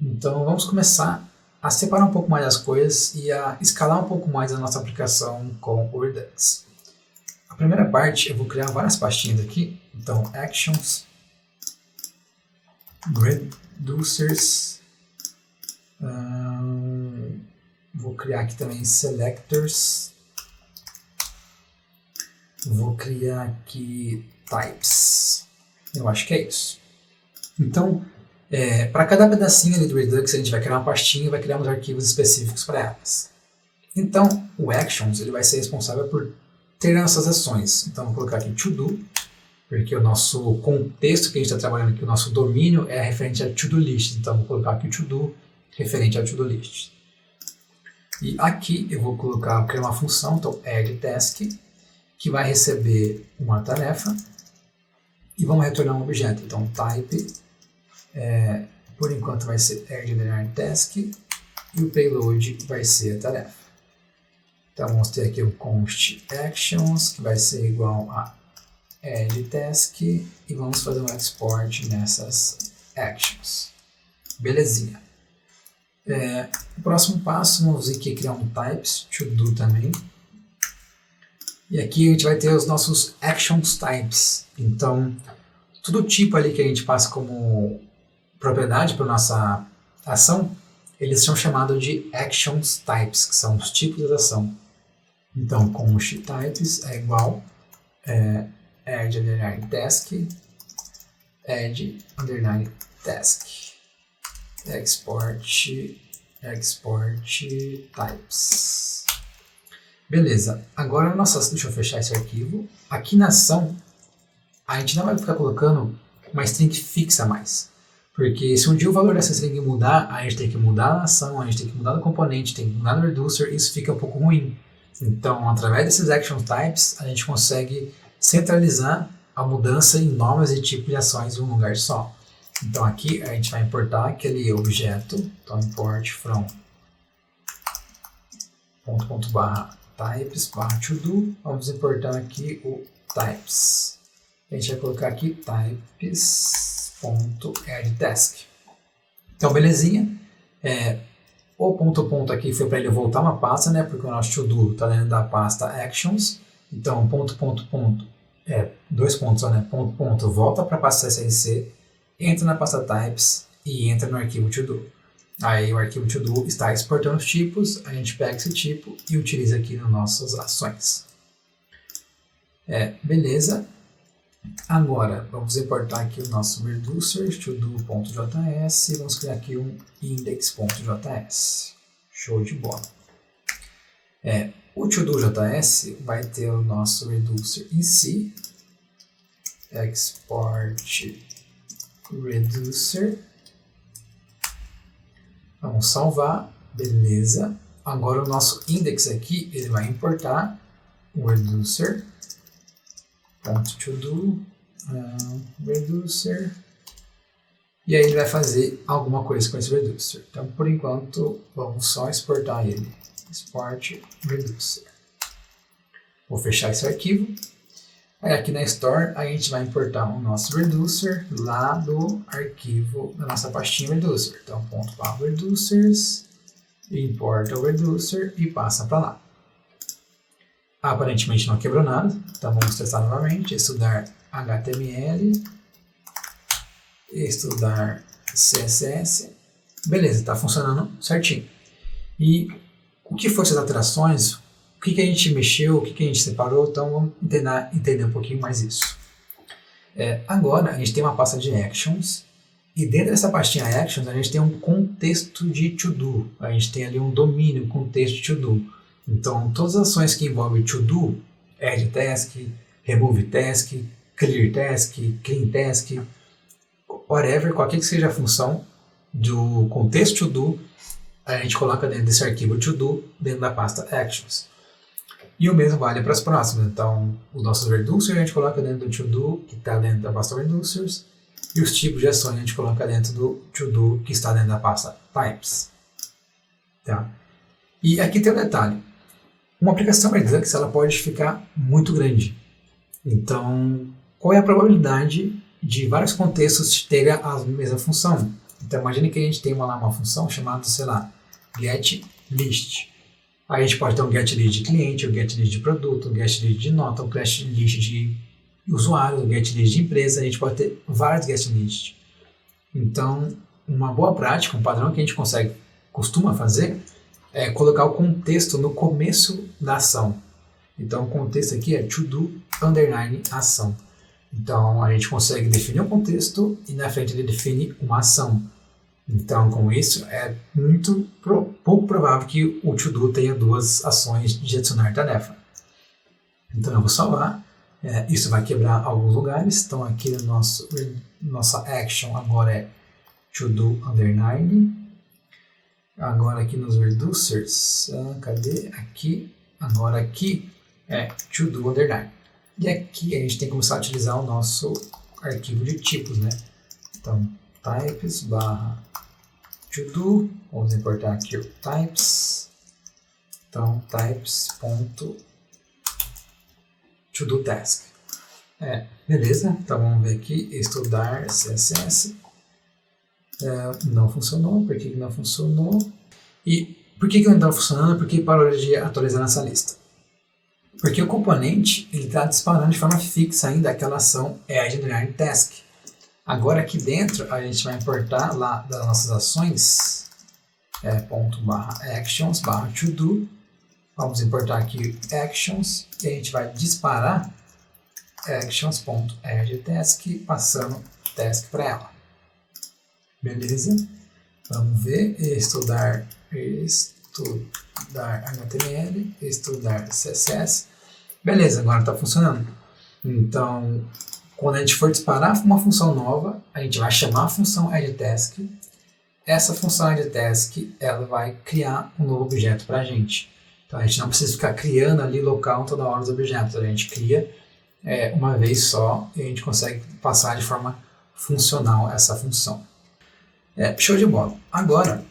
Então vamos começar a separar um pouco mais as coisas e a escalar um pouco mais a nossa aplicação com o Redux. A primeira parte eu vou criar várias pastinhas aqui. Então Actions, Reducers, vou criar aqui também Selectors, vou criar aqui Types, eu acho que é isso. Então, para cada pedacinho ali do Redux a gente vai criar uma pastinha e vai criar uns arquivos específicos para elas. Então, o Actions ele vai ser responsável por ter essas ações. Então, vou colocar aqui To Do, porque o nosso contexto que a gente está trabalhando aqui, o nosso domínio é referente a To Do List. Então, vou colocar aqui o To Do referente ao To Do List. E aqui eu vou criar uma função, então add task, que vai receber uma tarefa e vamos retornar um objeto. Então type, por enquanto vai ser add task e o payload vai ser a tarefa. Então vamos ter aqui o const actions, que vai ser igual a add task e vamos fazer um export nessas actions. Belezinha. O próximo passo, vamos aqui criar um types, to do também. E aqui a gente vai ter os nossos actions types. Então, todo tipo ali que a gente passa como propriedade para nossa ação, eles são chamados de actions types, que são os tipos da ação. Então, const types é igual add underline task, add underline task. Export types. Beleza, agora deixa eu fechar esse arquivo. Aqui na ação, a gente não vai ficar colocando uma string fixa mais. Porque se um dia o valor dessa string mudar, a gente tem que mudar a ação, a gente tem que mudar o componente, tem que mudar o reducer, isso fica um pouco ruim. Então, através desses action types, a gente consegue centralizar a mudança em nomes e tipos de ações em um lugar só. Então aqui a gente vai importar aquele objeto, então import from types/todo, vamos importar aqui o types. A gente vai colocar aqui types.addTask. Então belezinha, o ponto aqui foi para ele voltar uma pasta, né, porque o nosso to-do está dentro da pasta actions, então dois pontos, né, ponto volta para a pasta SRC, entra na pasta types e entra no arquivo to-do. Aí o arquivo to-do está exportando os tipos, a gente pega esse tipo e utiliza aqui nas nossas ações. Beleza. Agora vamos importar aqui o nosso reducer, todo.js, e vamos criar aqui um index.js. Show de bola. O to-do.js vai ter o nosso reducer em si, export reducer, vamos salvar, beleza. Agora o nosso index aqui, ele vai importar o reducer, .todo, reducer, e aí ele vai fazer alguma coisa com esse reducer. Então por enquanto vamos só exportar ele, export reducer. Vou fechar esse arquivo. Aí aqui na Store a gente vai importar o nosso reducer lá do arquivo da nossa pastinha reducer. Então .reducers, importa o reducer e passa para lá. Aparentemente não quebrou nada, então vamos testar novamente. Estudar HTML, estudar CSS. Beleza, está funcionando certinho. E o que foram essas alterações? O que a gente mexeu, o que a gente separou, então vamos entender um pouquinho mais isso. Agora a gente tem uma pasta de actions, e dentro dessa pastinha actions a gente tem um contexto de to-do, a gente tem ali um domínio, contexto de to-do. Então todas as ações que envolvem to-do, add task, remove task, clear task, clean task, whatever, qualquer que seja a função do contexto to-do, a gente coloca dentro desse arquivo to-do, dentro da pasta actions. E o mesmo vale para as próximas. Então, os nossos reducers a gente coloca dentro do to-do, que está dentro da pasta reducers, e os tipos de ações a gente coloca dentro do to-do, que está dentro da pasta types. Tá? E aqui tem um detalhe. Uma aplicação Redux ela pode ficar muito grande. Então, qual é a probabilidade de vários contextos terem a mesma função? Então, imagine que a gente tem uma função chamada, sei lá, getList. Aí a gente pode ter um getList de cliente, um getList de produto, um getList de nota, um getList de usuário, um getList de empresa. A gente pode ter vários getList. Então, uma boa prática, um padrão que a gente costuma fazer, é colocar o contexto no começo da ação. Então, o contexto aqui é to-do_ação. Então, a gente consegue definir um contexto e na frente ele define uma ação. Então, com isso, é pouco provável que o to-do tenha duas ações de adicionar tarefa. Então, eu vou salvar. Isso vai quebrar alguns lugares. Então, aqui no nossa action agora é to-do_. Agora aqui nos reducers, cadê? Aqui. Agora aqui é to-do_. E aqui a gente tem que começar a utilizar o nosso arquivo de tipos, né? Então, types barra to-do, vamos importar aqui o types. Então, types.to-do_task. Beleza, então vamos ver aqui, estudar CSS. Não funcionou, por que não funcionou? E por que não está funcionando? Porque parou de atualizar nessa lista. Porque o componente está disparando de forma fixa ainda aquela ação add_task. Agora aqui dentro a gente vai importar lá das nossas ações .actions /to-do. Vamos importar aqui actions e a gente vai disparar actions.add_task passando task para ela. Beleza? Vamos ver. Estudar HTML, estudar CSS. Beleza, agora está funcionando. Então, quando a gente for disparar uma função nova, a gente vai chamar a função add_task. Essa função add_task ela vai criar um novo objeto para a gente. Então, a gente não precisa ficar criando ali local toda hora os objetos. A gente cria uma vez só e a gente consegue passar de forma funcional essa função. Show de bola. Agora,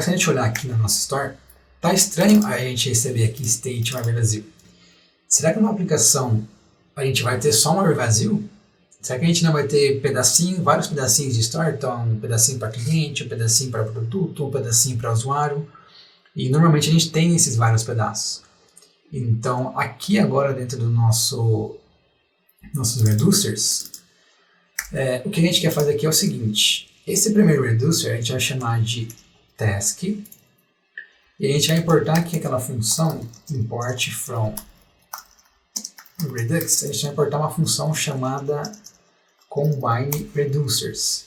se a gente olhar aqui na nossa store, tá estranho a gente receber aqui state array vazio. Será que numa aplicação a gente vai ter só um array vazio? Será que a gente não vai ter vários pedacinhos de store? Então, um pedacinho para cliente, um pedacinho para produto, um pedacinho para usuário. E normalmente a gente tem esses vários pedaços. Então, aqui agora dentro do nossos reducers, o que a gente quer fazer aqui é o seguinte. Esse primeiro reducer a gente vai chamar de task. E a gente vai importar aqui aquela função import from Redux. A gente vai importar uma função chamada combine reducers.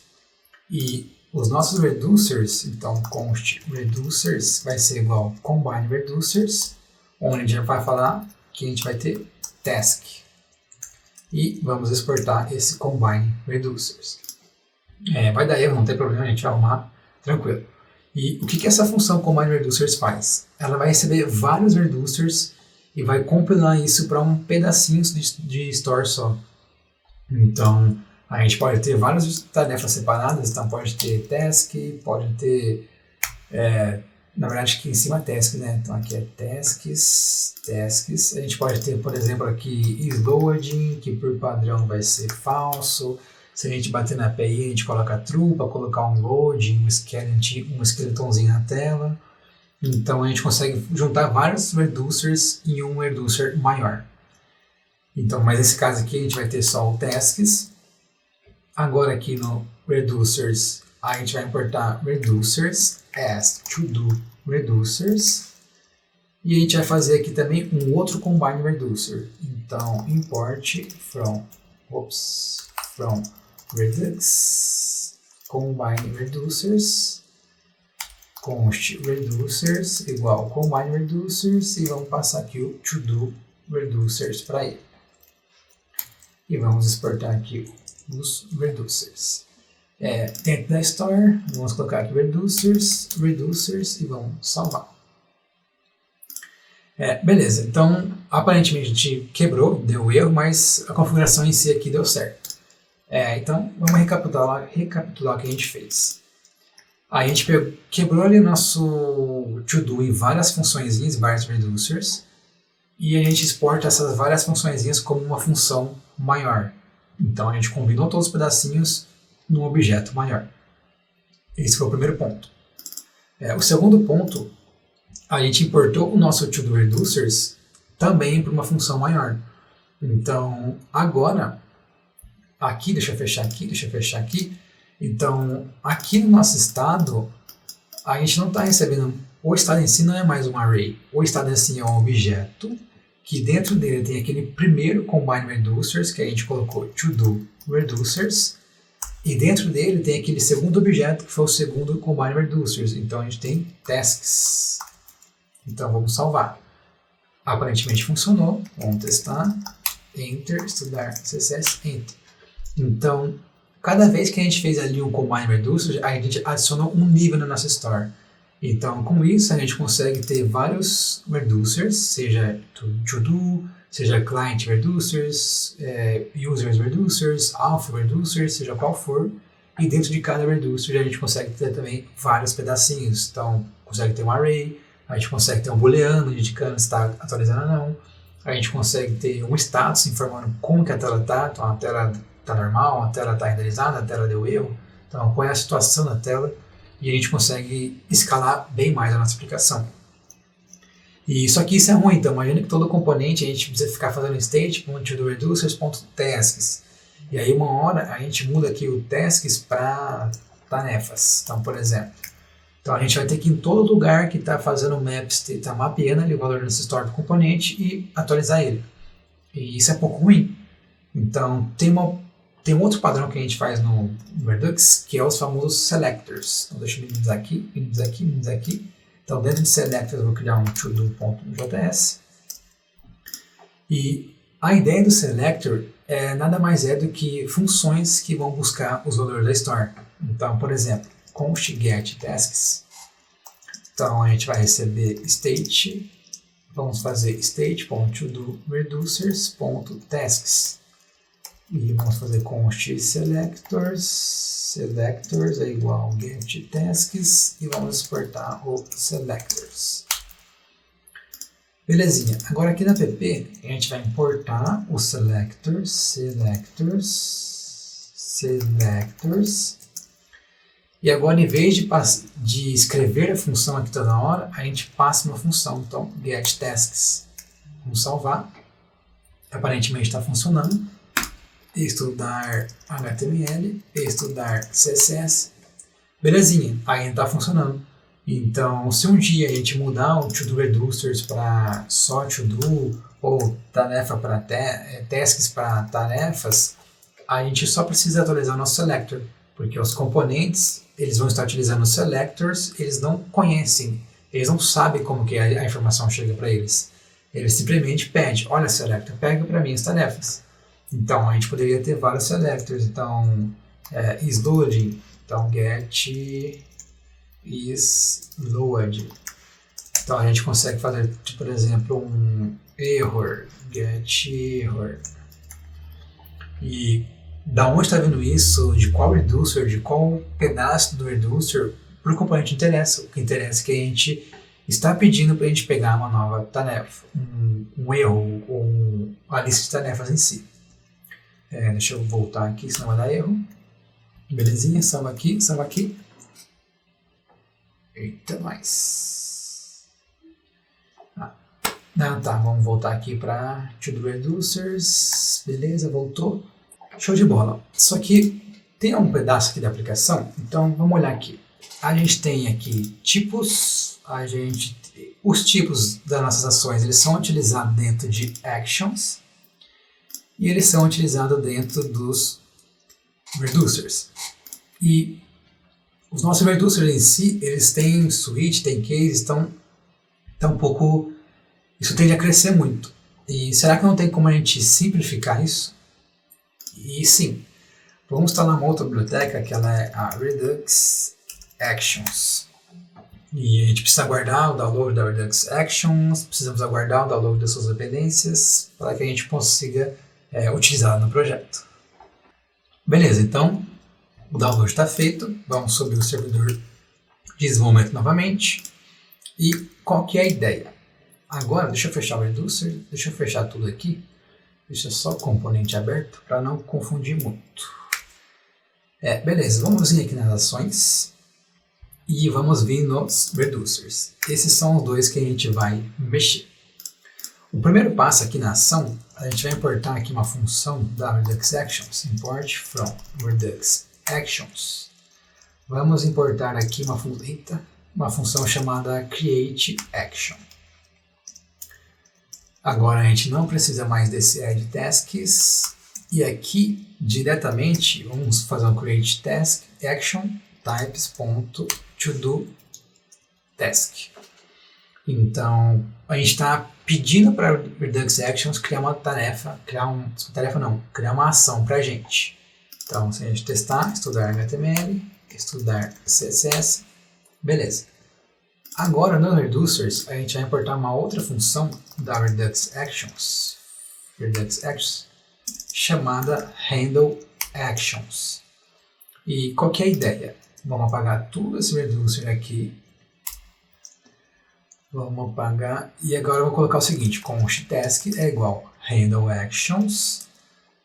E os nossos reducers, então const reducers vai ser igual combine reducers, onde a gente vai falar que a gente vai ter task. E vamos exportar esse combine reducers. Vai dar erro, não tem problema, a gente vai arrumar tranquilo. E o que essa função combine reducers faz? Ela vai receber vários reducers e vai compilar isso para um pedacinho de store só. Então, a gente pode ter várias tarefas separadas, então pode ter task, pode ter, na verdade aqui em cima task, né? Então aqui é tasks, a gente pode ter, por exemplo, aqui isLoading, que por padrão vai ser falso. Se a gente bater na API, a gente coloca true para colocar um loading, um skeletonzinho na tela. Então a gente consegue juntar vários reducers em um reducer maior. Então, mas nesse caso aqui a gente vai ter só o tasks. Agora aqui no reducers, a gente vai importar reducers as to-do reducers. E a gente vai fazer aqui também um outro combine reducer. Então, import from Redux combine reducers const reducers igual combine reducers e vamos passar aqui o to-do reducers para ele. E vamos exportar aqui os reducers. Dentro da store, vamos colocar aqui reducers e vamos salvar. Beleza, então aparentemente a gente quebrou, deu erro, mas a configuração em si aqui deu certo. Então vamos recapitular o que a gente fez. A gente quebrou ali o nosso to-do em várias funçõezinhas, vários reducers, e a gente exporta essas várias funçõezinhas como uma função maior. Então a gente combinou todos os pedacinhos num objeto maior. Esse foi o primeiro ponto. O segundo ponto, a gente importou o nosso to-do reducers também para uma função maior. Então agora, aqui, deixa eu fechar aqui. Então, aqui no nosso estado, a gente não está recebendo, o estado em si não é mais um array, o estado em si é um objeto, que dentro dele tem aquele primeiro combine reducers, que a gente colocou to-do reducers, e dentro dele tem aquele segundo objeto, que foi o segundo combine reducers, então a gente tem tasks. Então vamos salvar. Aparentemente funcionou, vamos testar, enter, estudar CSS, enter. Então, cada vez que a gente fez ali um combine reducer, a gente adicionou um nível na nossa store. Então, com isso, a gente consegue ter vários reducers, seja to-do, seja client reducers, users reducers, auth reducers, seja qual for. E dentro de cada reducer, a gente consegue ter também vários pedacinhos. Então, consegue ter um array, a gente consegue ter um booleano indicando se está atualizando ou não. A gente consegue ter um status informando como que a tela está. Então, a tela está normal, a tela está renderizada, a tela deu erro. Então, qual é a situação da tela? E a gente consegue escalar bem mais a nossa aplicação. E só que isso é ruim, então imagina que todo componente a gente precisa ficar fazendo state.toDoReducers.tasks. E aí uma hora a gente muda aqui o tasks para tarefas. Então, por exemplo, então a gente vai ter que ir em todo lugar que está fazendo maps, está mapeando ali o valor desse store do componente e atualizar ele. E isso é pouco ruim. Então tem um outro padrão que a gente faz no Redux, que é os famosos selectors. Então deixa eu minimizar aqui. Então dentro de selectors eu vou criar um todo.js. E a ideia do selector nada mais é do que funções que vão buscar os valores da store. Então, por exemplo, const get tasks. Então a gente vai receber state, vamos fazer state.toDoReducers.tasks. E vamos fazer const selectors é igual get tasks e vamos exportar o selectors. Belezinha, agora aqui na app a gente vai importar o selectors, e agora em vez de escrever a função aqui toda hora, a gente passa uma função, então get tasks. Vamos salvar, aparentemente está funcionando. Estudar HTML, estudar CSS, belezinha, ainda está funcionando. Então, se um dia a gente mudar o to-do reducers para só to-do, ou tarefa para tasks para tarefas, a gente só precisa atualizar o nosso selector, porque os componentes, eles vão estar utilizando os selectors, eles não conhecem, eles não sabem como que a informação chega para eles. Eles simplesmente pedem, olha selector, pega para mim as tarefas. Então, a gente poderia ter vários selectors. Então, isLoading. Então, get isLoad. Então, a gente consegue fazer, por exemplo, um error. Get error. E da onde está vindo isso? De qual reducer? De qual pedaço do reducer? Para o componente interessa. O que interessa é que a gente está pedindo para a gente pegar uma nova tarefa. Um erro ou a lista de tarefas em si. Deixa eu voltar aqui, senão vai dar erro. Belezinha, salva aqui. Eita, mais. Tá, vamos voltar aqui para To-Do Reducers. Beleza, voltou. Show de bola. Só que tem um pedaço aqui da aplicação, então vamos olhar aqui. A gente tem aqui tipos, os tipos das nossas ações, eles são utilizados dentro de actions. E eles são utilizados dentro dos reducers. E os nossos reducers em si, eles têm switch, têm case, então um pouco, isso tende a crescer muito. E será que não tem como a gente simplificar isso? E sim, vamos instalar uma outra biblioteca, que ela é a Redux Actions. E a gente precisa aguardar o download da Redux Actions, precisamos aguardar o download das suas dependências, para que a gente consiga utilizado no projeto. Beleza, então o download está feito, vamos subir o servidor desenvolvimento novamente. E qual que é a ideia? Agora, deixa eu fechar o Reducer, deixa eu fechar tudo aqui. Deixa só o componente aberto para não confundir muito. Beleza, vamos vir aqui nas ações e vamos vir nos Reducers. Esses são os dois que a gente vai mexer. O primeiro passo aqui na ação, a gente vai importar aqui uma função da Redux Actions, import from Redux Actions. Vamos importar aqui uma função chamada create action. Agora a gente não precisa mais desse add tasks e aqui diretamente vamos fazer um create task action types.todo task. Então a gente está pedindo para Redux Actions criar uma ação para a gente. Então se a gente testar, estudar HTML, estudar CSS, beleza. Agora no Reducers a gente vai importar uma outra função da Redux Actions chamada Handle Actions. E qual que é a ideia? Vamos apagar tudo esse Reducer aqui. Vamos apagar e agora eu vou colocar o seguinte, const task é igual Handle Actions.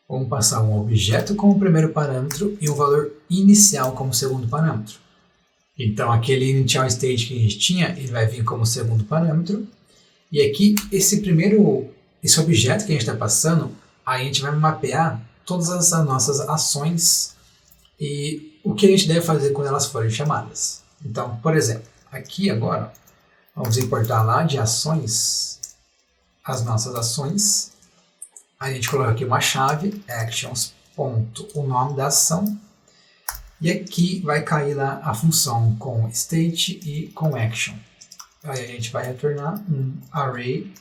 Vamos passar um objeto como primeiro parâmetro e um valor inicial como segundo parâmetro. Então aquele initial state que a gente tinha, ele vai vir como segundo parâmetro. E aqui, esse objeto que a gente está passando, a gente vai mapear todas as nossas ações e o que a gente deve fazer quando elas forem chamadas. Então, por exemplo, aqui agora, vamos importar lá de ações, as nossas ações. A gente coloca aqui uma chave, actions, ponto, o nome da ação. E aqui vai cair lá a função com state e com action. Aí a gente vai retornar um array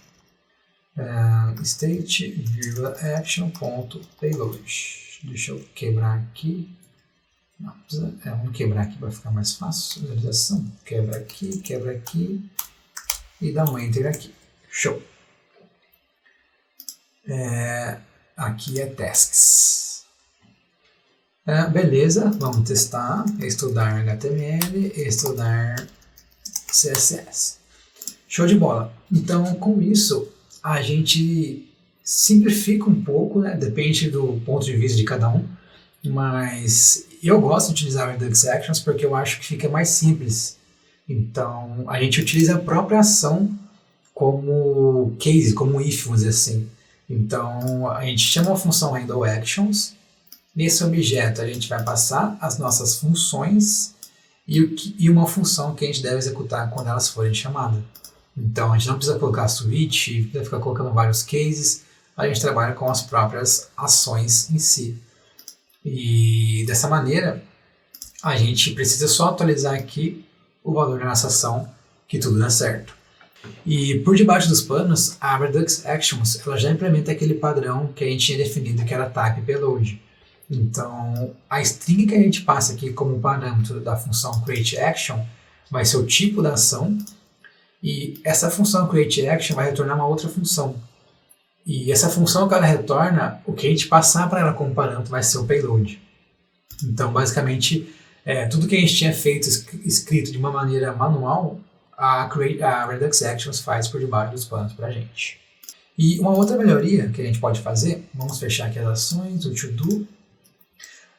state, action, ponto, payload. Deixa eu quebrar aqui. Não, vamos quebrar aqui para ficar mais fácil. Visualização. Quebra aqui e dá um enter aqui. Show. Aqui é tasks. Beleza, vamos testar, estudar HTML, estudar CSS. Show de bola. Então, com isso, a gente simplifica um pouco, né? Depende do ponto de vista de cada um, mas eu gosto de utilizar o Redux Actions porque eu acho que fica mais simples. Então, a gente utiliza a própria ação como case, como if, vamos dizer assim. Então, a gente chama a função handle actions. Nesse objeto a gente vai passar as nossas funções e uma função que a gente deve executar quando elas forem chamadas. Então a gente não precisa colocar switch, vai ficar colocando vários cases, a gente trabalha com as próprias ações em si. E dessa maneira a gente precisa só atualizar aqui o valor da nossa ação, que tudo dá certo. E por debaixo dos panos, a Redux Actions ela já implementa aquele padrão que a gente tinha definido que era type payload. Então, a string que a gente passa aqui como parâmetro da função createAction vai ser o tipo da ação e essa função createAction vai retornar uma outra função. E essa função que ela retorna, o que a gente passar para ela como parâmetro vai ser o payload. Então, basicamente, tudo que a gente tinha feito escrito de uma maneira manual, a Redux Actions faz por debaixo dos panos para a gente. E uma outra melhoria que a gente pode fazer, vamos fechar aqui as ações, o to-do.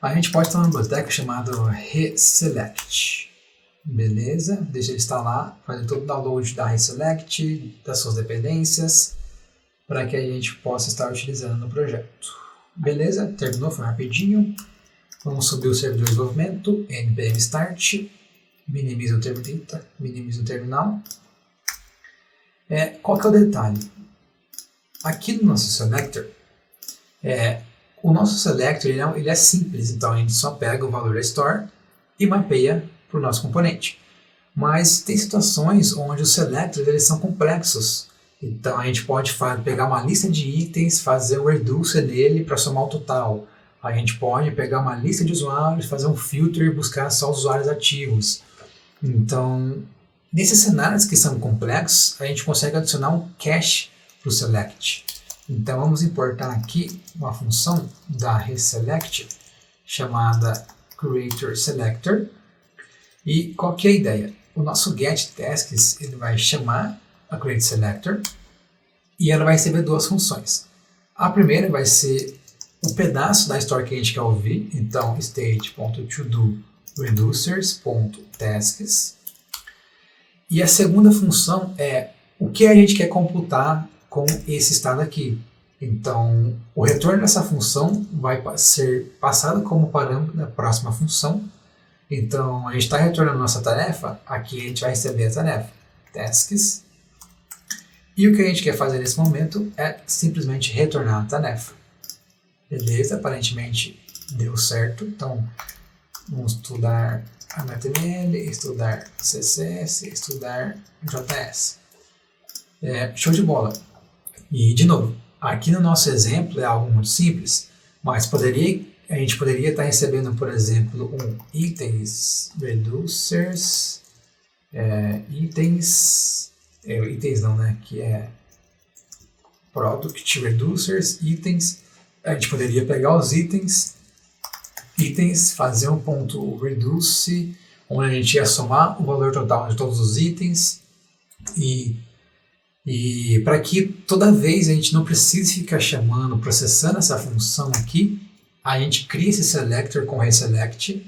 A gente pode ter uma biblioteca chamada reselect. Beleza? Deixa ele instalar, fazer todo o download da reselect, das suas dependências, para que a gente possa estar utilizando no projeto. Beleza? Terminou, foi rapidinho. Vamos subir o servidor de desenvolvimento, npm start, minimiza o terminal. Qual que é o detalhe? Aqui no nosso selector, o nosso selector ele é simples, então a gente só pega o valor da store e mapeia para o nosso componente. Mas tem situações onde os selectors eles são complexos, então a gente pode pegar uma lista de itens, fazer um reducer nele para somar o total. A gente pode pegar uma lista de usuários, fazer um filter e buscar só os usuários ativos. Então, nesses cenários que são complexos, a gente consegue adicionar um cache para o select. Então vamos importar aqui uma função da reselect chamada creatorSelector. E qual que é a ideia? o nosso getTasks ele vai chamar a createSelector e ela vai receber duas funções. A primeira vai ser o pedaço da história que a gente quer ouvir, então state.toDoReducers.tasks. E a segunda função é o que a gente quer computar com esse estado aqui. Então, o retorno dessa função vai ser passado como parâmetro da próxima função. Então, a gente está retornando nossa tarefa, aqui a gente vai receber a tarefa, tasks. E o que a gente quer fazer nesse momento é simplesmente retornar a tarefa. Beleza, aparentemente deu certo. Então, vamos estudar HTML, estudar CSS, estudar JS. Show de bola. E, de novo, aqui no nosso exemplo é algo muito simples, mas a gente poderia estar recebendo, por exemplo, um itens reducers, itens não, né, que é product reducers, itens. A gente poderia pegar os itens, fazer um ponto reduce, onde a gente ia somar o valor total de todos os itens, e para que toda vez a gente não precise ficar processando essa função aqui, a gente cria esse selector com reselect,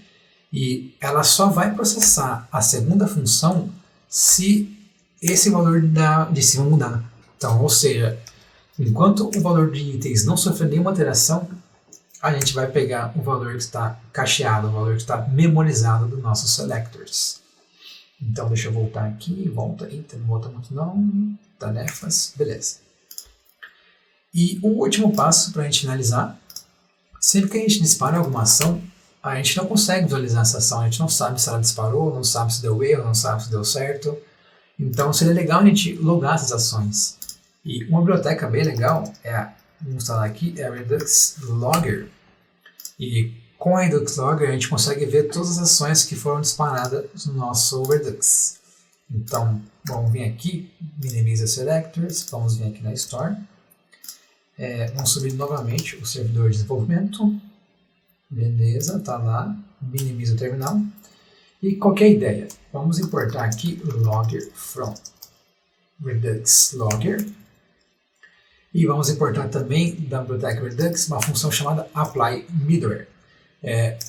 e ela só vai processar a segunda função se esse valor de cima mudar. Então, ou seja, enquanto o valor de itens não sofre nenhuma alteração, a gente vai pegar o valor que está cacheado, o valor que está memorizado dos nossos selectors. Então, deixa eu voltar aqui, eita, não volta muito não, tarefas, beleza. E o último passo para a gente finalizar, sempre que a gente dispara alguma ação, a gente não consegue visualizar essa ação, a gente não sabe se ela disparou, não sabe se deu erro, não sabe se deu certo. Então seria legal a gente logar essas ações. E uma biblioteca bem legal vamos instalar aqui, é a Redux Logger. E com a Redux Logger a gente consegue ver todas as ações que foram disparadas no nosso Redux. Então vamos vir aqui, minimiza selectors, vamos vir aqui na Store. Vamos subir novamente o servidor de desenvolvimento. Beleza, tá lá, minimiza o terminal. E qual que é a ideia? Vamos importar aqui logger from Redux Logger. E vamos importar também da biblioteca Redux uma função chamada apply middleware.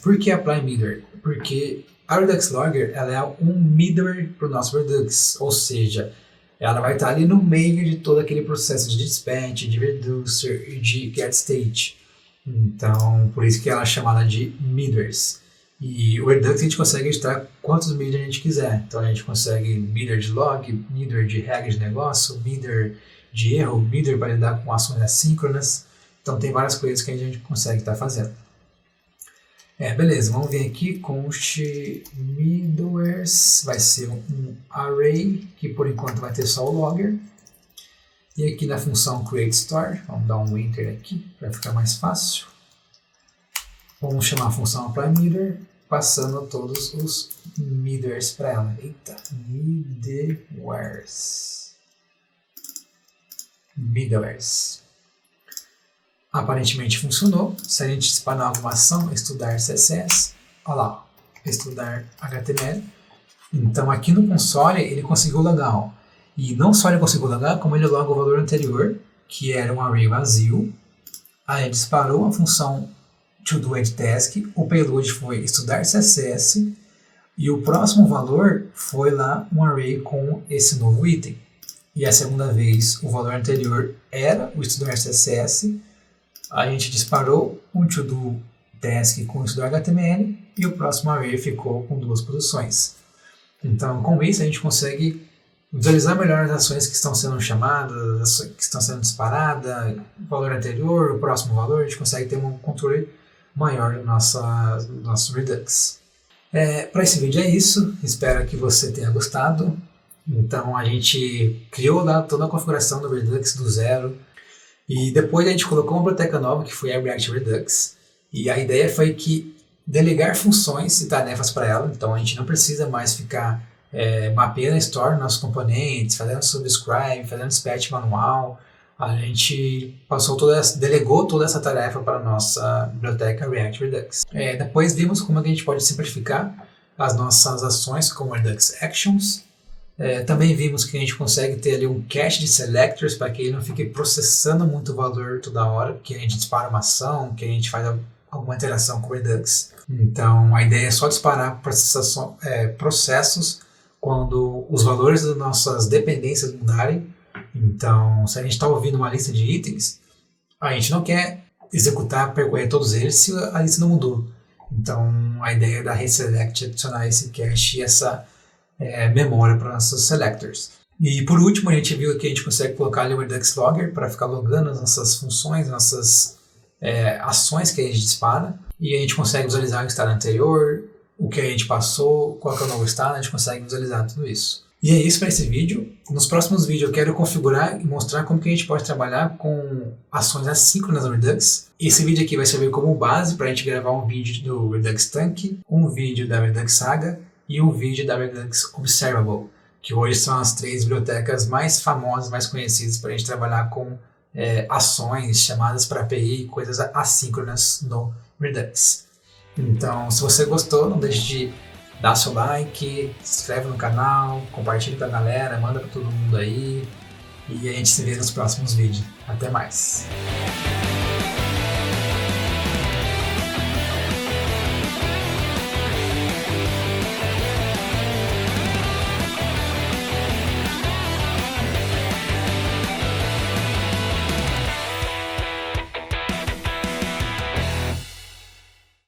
Por que apply middleware? Porque a Redux Logger ela é um middleware para o nosso Redux, ou seja, ela vai estar ali no meio de todo aquele processo de dispatch, de reducer e de getState. Então, por isso que ela é chamada de middlewares. E o Redux a gente consegue editar quantos middleware a gente quiser. Então a gente consegue middleware de log, middleware de regra de negócio, middleware de erro, middleware para lidar com ações assíncronas. Então tem várias coisas que a gente consegue estar fazendo. Beleza, vamos vir aqui, const middlewares, vai ser um array, que por enquanto vai ter só o logger. E aqui na função createStore, vamos dar um enter aqui para ficar mais fácil. Vamos chamar a função applyMiddleware, passando todos os middlewares para ela. Eita, middlewares. Aparentemente funcionou. Se a gente disparar alguma ação, estudar CSS, olha lá, estudar HTML. Então aqui no console ele conseguiu logar. Ó. E não só ele conseguiu logar, como ele loga o valor anterior, que era um array vazio. Aí disparou a função toDoEdTask, o payload foi estudar CSS, e o próximo valor foi lá um array com esse novo item. E a segunda vez o valor anterior era o estudar CSS, a gente disparou um toDoTask com o estudar HTML, e o próximo array ficou com duas posições. Então com isso a gente consegue visualizar melhor as ações que estão sendo chamadas, as ações que estão sendo disparadas, o valor anterior, o próximo valor, a gente consegue ter um controle maior do nosso Redux. Para esse vídeo é isso, espero que você tenha gostado. Então a gente criou lá toda a configuração do Redux do zero, e depois a gente colocou uma biblioteca nova que foi a React Redux, e a ideia foi que delegar funções e tarefas para ela, então a gente não precisa mais ficar mapeando a store, nossos componentes, fazendo subscribe, fazendo dispatch manual. A gente delegou toda essa tarefa para a nossa biblioteca React Redux. Depois vimos como a gente pode simplificar as nossas ações como Redux Actions. Também vimos que a gente consegue ter ali um cache de selectors para que ele não fique processando muito valor toda hora, que a gente dispara uma ação, que a gente faz alguma interação com o Redux. Então a ideia é só disparar processos quando os valores das nossas dependências mudarem. Então, se a gente está ouvindo uma lista de itens, a gente não quer executar, percorrer todos eles se a lista não mudou. Então, a ideia da reselect é adicionar esse cache e essa memória para nossos selectors. E por último, a gente viu que a gente consegue colocar ali o Redux Logger para ficar logando as nossas funções, nossas ações que a gente dispara. E a gente consegue visualizar o estado anterior, o que a gente passou, qual que é o novo estado, a gente consegue visualizar tudo isso. E é isso para esse vídeo. Nos próximos vídeos eu quero configurar e mostrar como que a gente pode trabalhar com ações assíncronas no Redux. Esse vídeo aqui vai servir como base para a gente gravar um vídeo do Redux Tank, um vídeo da Redux Saga e um vídeo da Redux Observable, que hoje são as 3 bibliotecas mais famosas, mais conhecidas para a gente trabalhar com ações, chamadas para API, coisas assíncronas no Redux. Então, se você gostou, não deixe de dar seu like, se inscreve no canal, compartilha com a galera, manda para todo mundo aí. E a gente se vê nos próximos vídeos. Até mais!